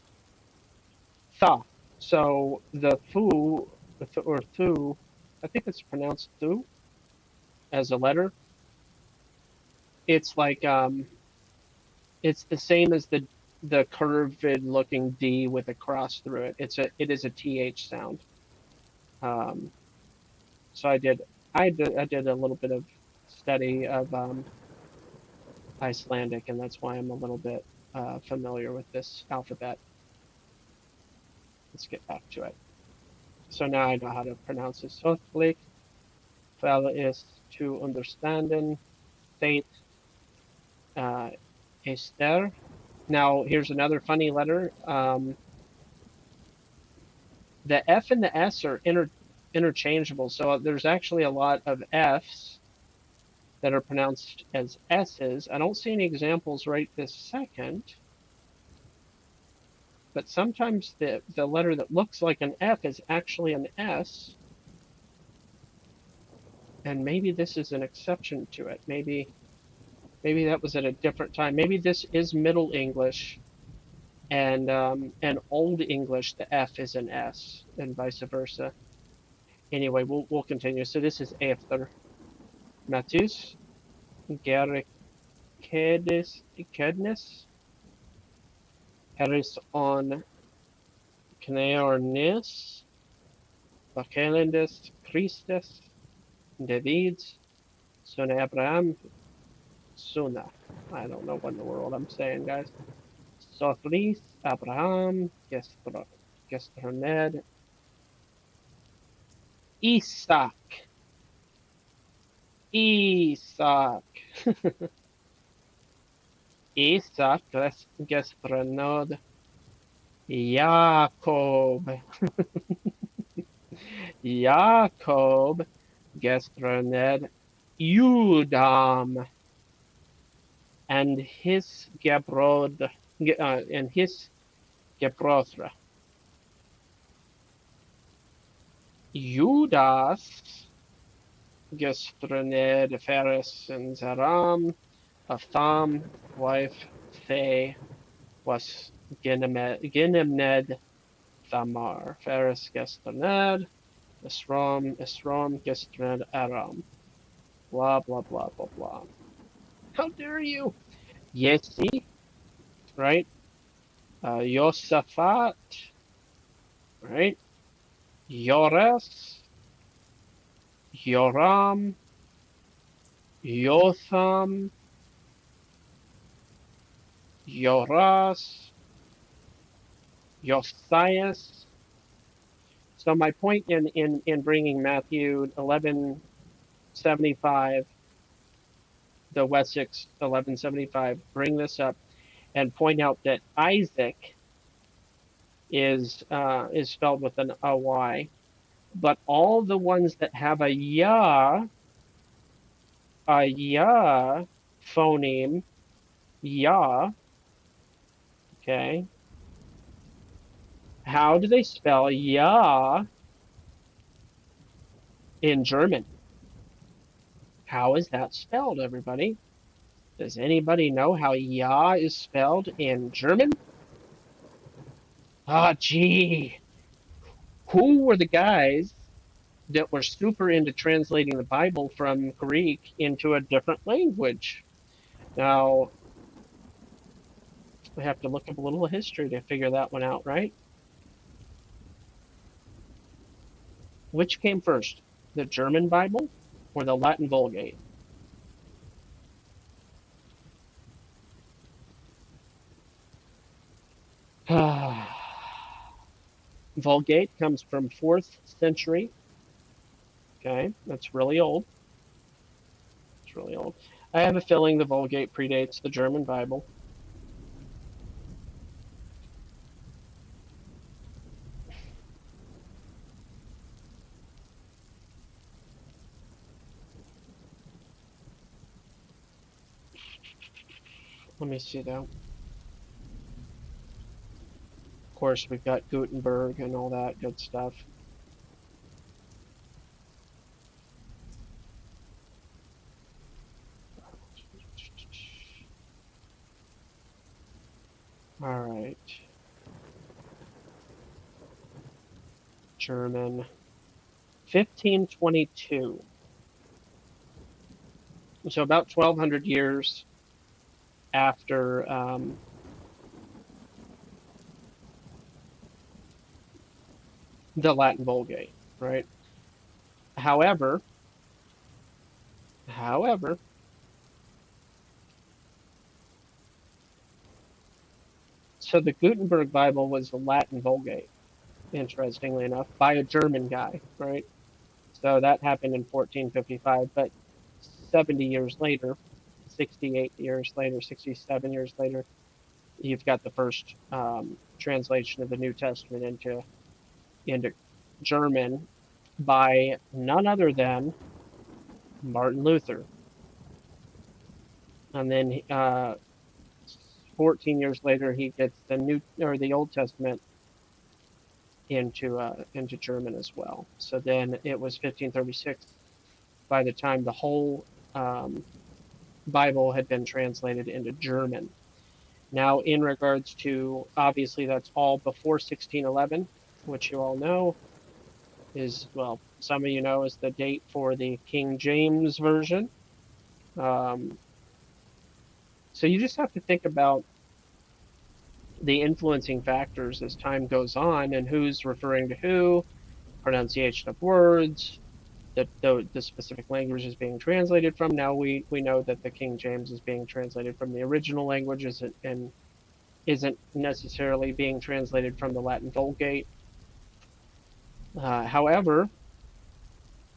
S1: Tha. So the fu or thu, I think it's pronounced thu as a letter. It's like it's the same as the curved looking D with a cross through it. It is a TH sound. Um, so I did a little bit of study of Icelandic, and that's why I'm a little bit familiar with this alphabet. Let's get back to it. So now I know how to pronounce it. Sothlik, fel is to understanden, faith, ester. Now here's another funny letter. The F and the S are interchangeable, so there's actually a lot of F's that are pronounced as S's. I don't see any examples right this second, but sometimes the letter that looks like an F is actually an S, and maybe this is an exception to it. Maybe that was at a different time. Maybe this is Middle English, and Old English, the F is an S, and vice versa. Anyway, we'll continue. So this is After Matheus, Gerickednis, Harris on Kneornis, Bachelendis, Christus, Davids, Son Abraham, Suna. I don't know what in the world I'm saying, guys. Sothris, Abraham, Gestroned, Isaac, Isaac, Isaac, Gestronod, Jacob, Jacob, Gestroned, Judam, and his Gebrod, and his Gebrothra. Judas, Gestroned, Phares, and Zaram, of Tham, wife, Thay, was Ginemned, Thamar, Phares, Gestroned, Esrom, Gestroned, Aram. Blah, blah, blah, blah, blah. How dare you? Yesi, right? Yosaphat, right? Yores, Yoram, Yotham, Yoras, Josias. So my point in bringing Matthew 1175, the Wessex 1175, bring this up and point out that Isaac is spelled with an Y, but all the ones that have a ya phoneme, ya, okay. How do they spell ya in German? How is that spelled, everybody? Does anybody know how ya is spelled in German? Ah, gee. Who were the guys that were super into translating the Bible from Greek into a different language? Now, we have to look up a little history to figure that one out, right? Which came first, the German Bible or the Latin Vulgate? Vulgate comes from 4th century. Okay, that's really old. It's really old. I have a feeling the Vulgate predates the German Bible. Let me see though. Of course, we've got Gutenberg and all that good stuff. All right. German. 1522. So about 1200 years after the Latin Vulgate, right? However, however, so the Gutenberg Bible was the Latin Vulgate, interestingly enough, by a German guy, right? So that happened in 1455, but 70 years later, 68 years later, 67 years later, you've got the first translation of the New Testament into German by none other than Martin Luther. And then 14 years later, he gets the Old Testament into German as well. So then it was 1536 by the time the whole Bible had been translated into German. Now, in regards to, obviously, that's all before 1611, which you all know is, well, some of you know is the date for the King James Version. Um, so you just have to think about the influencing factors as time goes on and who's referring to who, pronunciation of words, the specific language is being translated from. Now we know that the King James is being translated from the original languages and isn't necessarily being translated from the Latin Vulgate. However,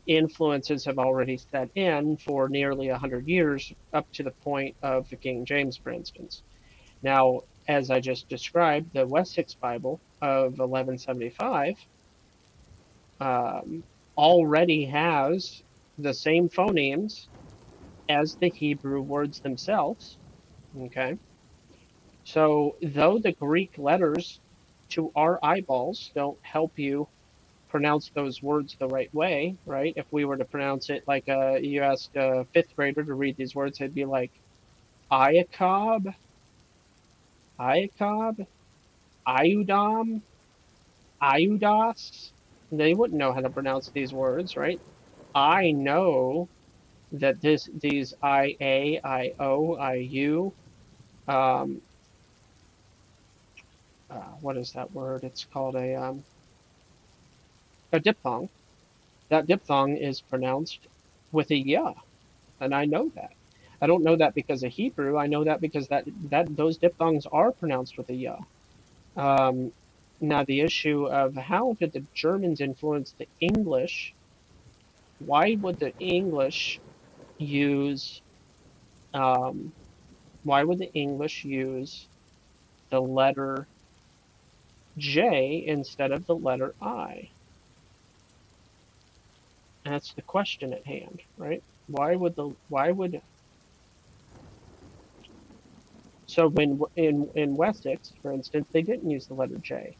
S1: influences have already set in for nearly 100 years, up to the point of the King James, for instance. Now, as I just described, the Wessex Bible of 1175 um, already has the same phonemes as the Hebrew words themselves. Okay. So, though the Greek letters to our eyeballs don't help you pronounce those words the right way, right? If we were to pronounce it like you asked a fifth grader to read these words, they'd be like Iacob, Iacob, Iudam, Iudas. They wouldn't know how to pronounce these words, right? I know that these IA, IO, IU, um, what is that word? It's called a diphthong. That diphthong is pronounced with a ya, and I know that. I don't know that because of Hebrew. I know that because that those diphthongs are pronounced with a ya. Um, Now the issue of how did the Germans influence the English? Why would the English use um, why would the English use the letter J instead of the letter I? That's the question at hand, right? Why would so when in Wessex, for instance, they didn't use the letter J.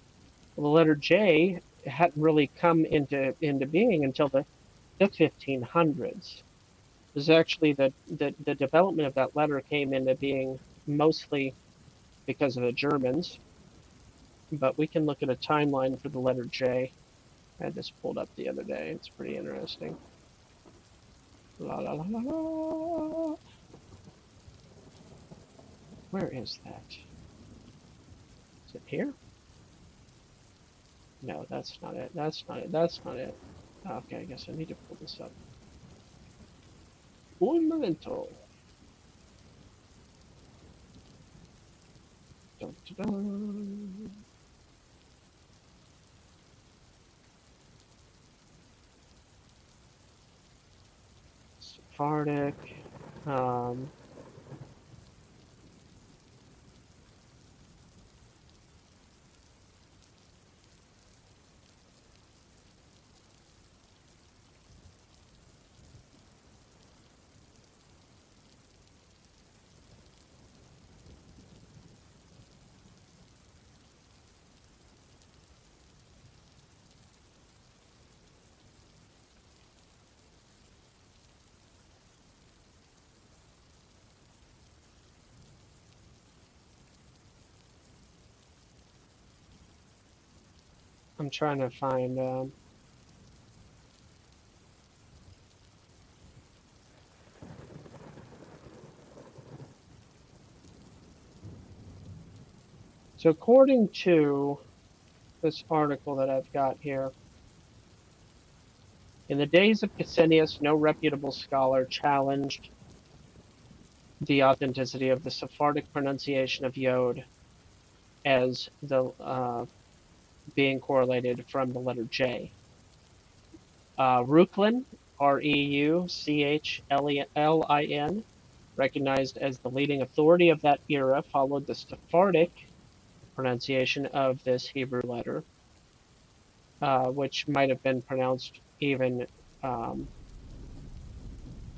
S1: Well, the letter J hadn't really come into being until the 1500s. This is actually the development of that letter came into being mostly because of the Germans, but we can look at a timeline for the letter J. I had this pulled up the other day. It's pretty interesting. La la la la la. Where is that? Is it here? No, that's not it. That's not it. That's not it. Okay, I guess I need to pull this up. Un momento. Dun, dun, dun. Sephardic. Um, I'm trying to find. So according to this article that I've got here, in the days of Gesenius, no reputable scholar challenged the authenticity of the Sephardic pronunciation of Yod as the being correlated from the letter J. Reuchlin, Reuchlin, recognized as the leading authority of that era, followed the Sephardic pronunciation of this Hebrew letter, which might have been pronounced even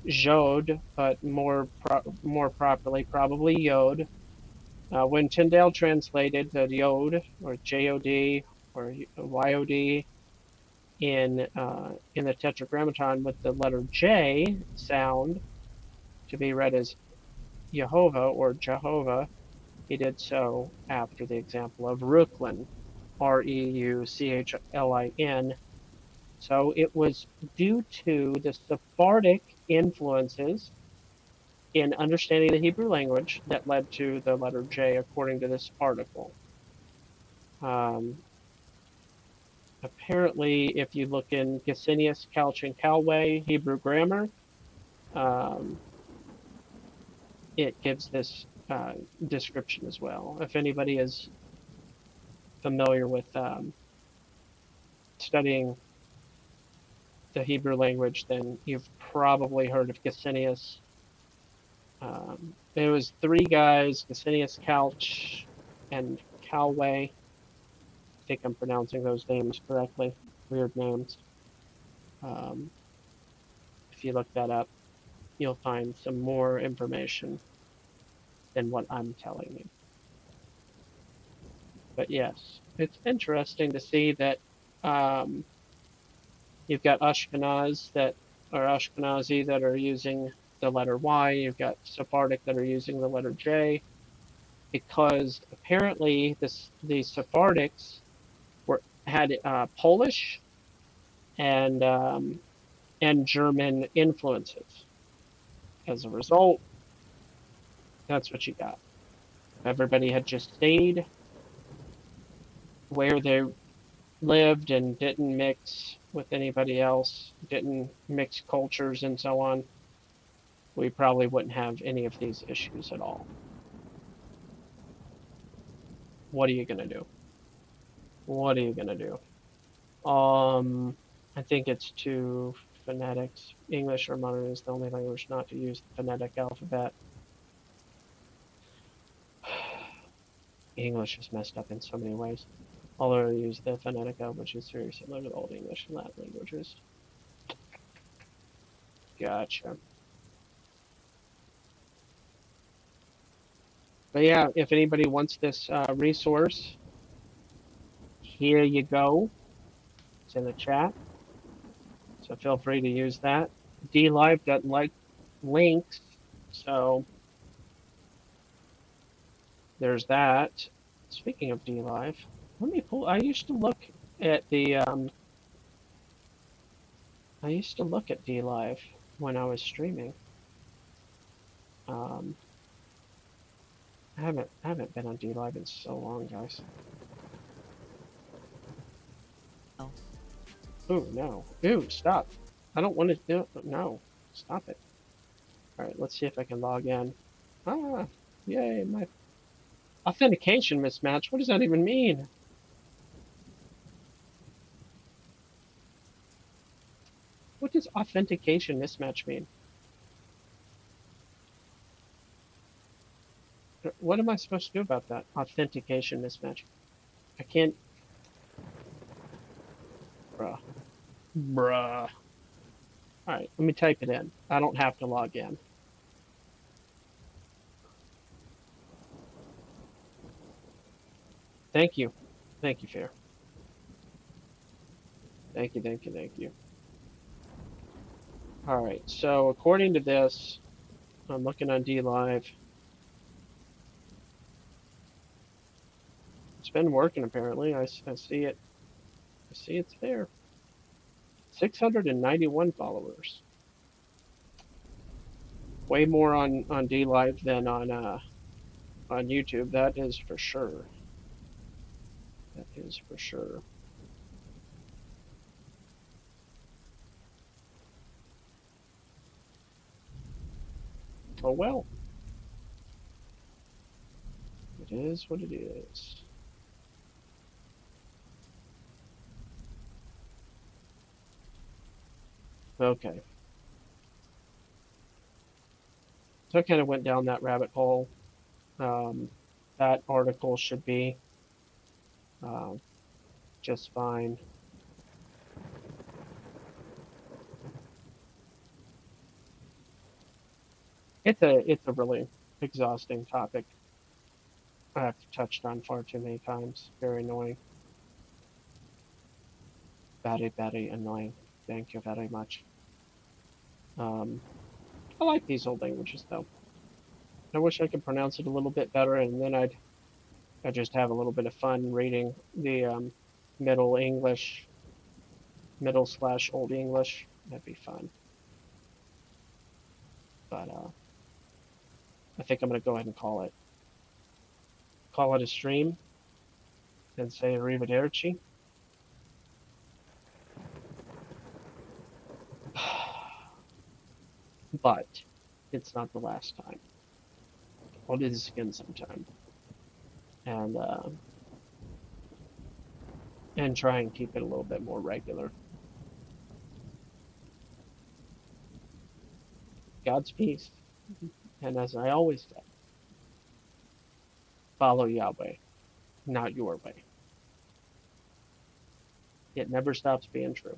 S1: Jod, but more properly, probably Yod. When Tyndale translated the Yod or Jod or Yod in the Tetragrammaton with the letter J sound to be read as Jehovah or Jehovah, he did so after the example of Reuchlin, Reuchlin. So it was due to the Sephardic influences in understanding the Hebrew language that led to the letter J, according to this article. Um, Apparently, if you look in Gesenius, Couch, and Calway Hebrew grammar, um, it gives this description as well. If anybody is familiar with studying the Hebrew language, then you've probably heard of Gesenius. It was three guys, Gesenius, Couch, and Calway. I think I'm pronouncing those names correctly. Weird names. Um, if you look that up, you'll find some more information than what I'm telling you. But yes, it's interesting to see that um, you've got Ashkenaz that are Ashkenazi that are using the letter Y. You've got Sephardic that are using the letter J, because apparently the Sephardics had Polish and German influences. As a result, that's what you got. Everybody had just stayed where they lived and didn't mix with anybody else, didn't mix cultures and so on. We probably wouldn't have any of these issues at all. What are you gonna do? What are you gonna do? I think it's to phonetics. English or modern is the only language not to use the phonetic alphabet. English is messed up in so many ways. Although I use the phonetic alphabet, which is very similar to Old English and Latin languages. Gotcha. But yeah, if anybody wants this resource, here you go. It's in the chat, so feel free to use that. DLive doesn't like links, so there's that. Speaking of DLive, let me pull. At the I used to look at DLive when I was streaming. Um, I haven't been on DLive in so long, guys.
S2: Oh.
S1: Ooh, no. Ooh, stop. I don't want to do. No, stop it. All right, let's see if I can log in. Ah, yay, my authentication mismatch. What does that even mean? What does authentication mismatch mean? What am I supposed to do about that authentication mismatch? I can't. Bruh. Bruh. All right, let me type it in. I don't have to log in. Thank you. Thank you, Fair. Thank you, thank you, thank you. All right, so according to this, I'm looking on DLive. It's been working apparently. I see it. I see it's there. 691 followers. Way more on DLive than on YouTube. That is for sure. That is for sure. Oh well, it is what it is. Okay, so I kind of went down that rabbit hole. Um, that article should be um, just fine. It's a really exhausting topic. I've touched on far too many times. Very annoying. Very, very annoying. Thank you very much. Um, I like these old languages though. I wish I could pronounce it a little bit better, and then I'd just have a little bit of fun reading the Middle English, middle/Old English. That'd be fun. But I think I'm gonna go ahead and call it a stream, and say arrivederci. But it's not the last time. I'll do this again sometime, and try and keep it a little bit more regular. God's peace, and as I always say, follow Yahweh, not your way. It never stops being true.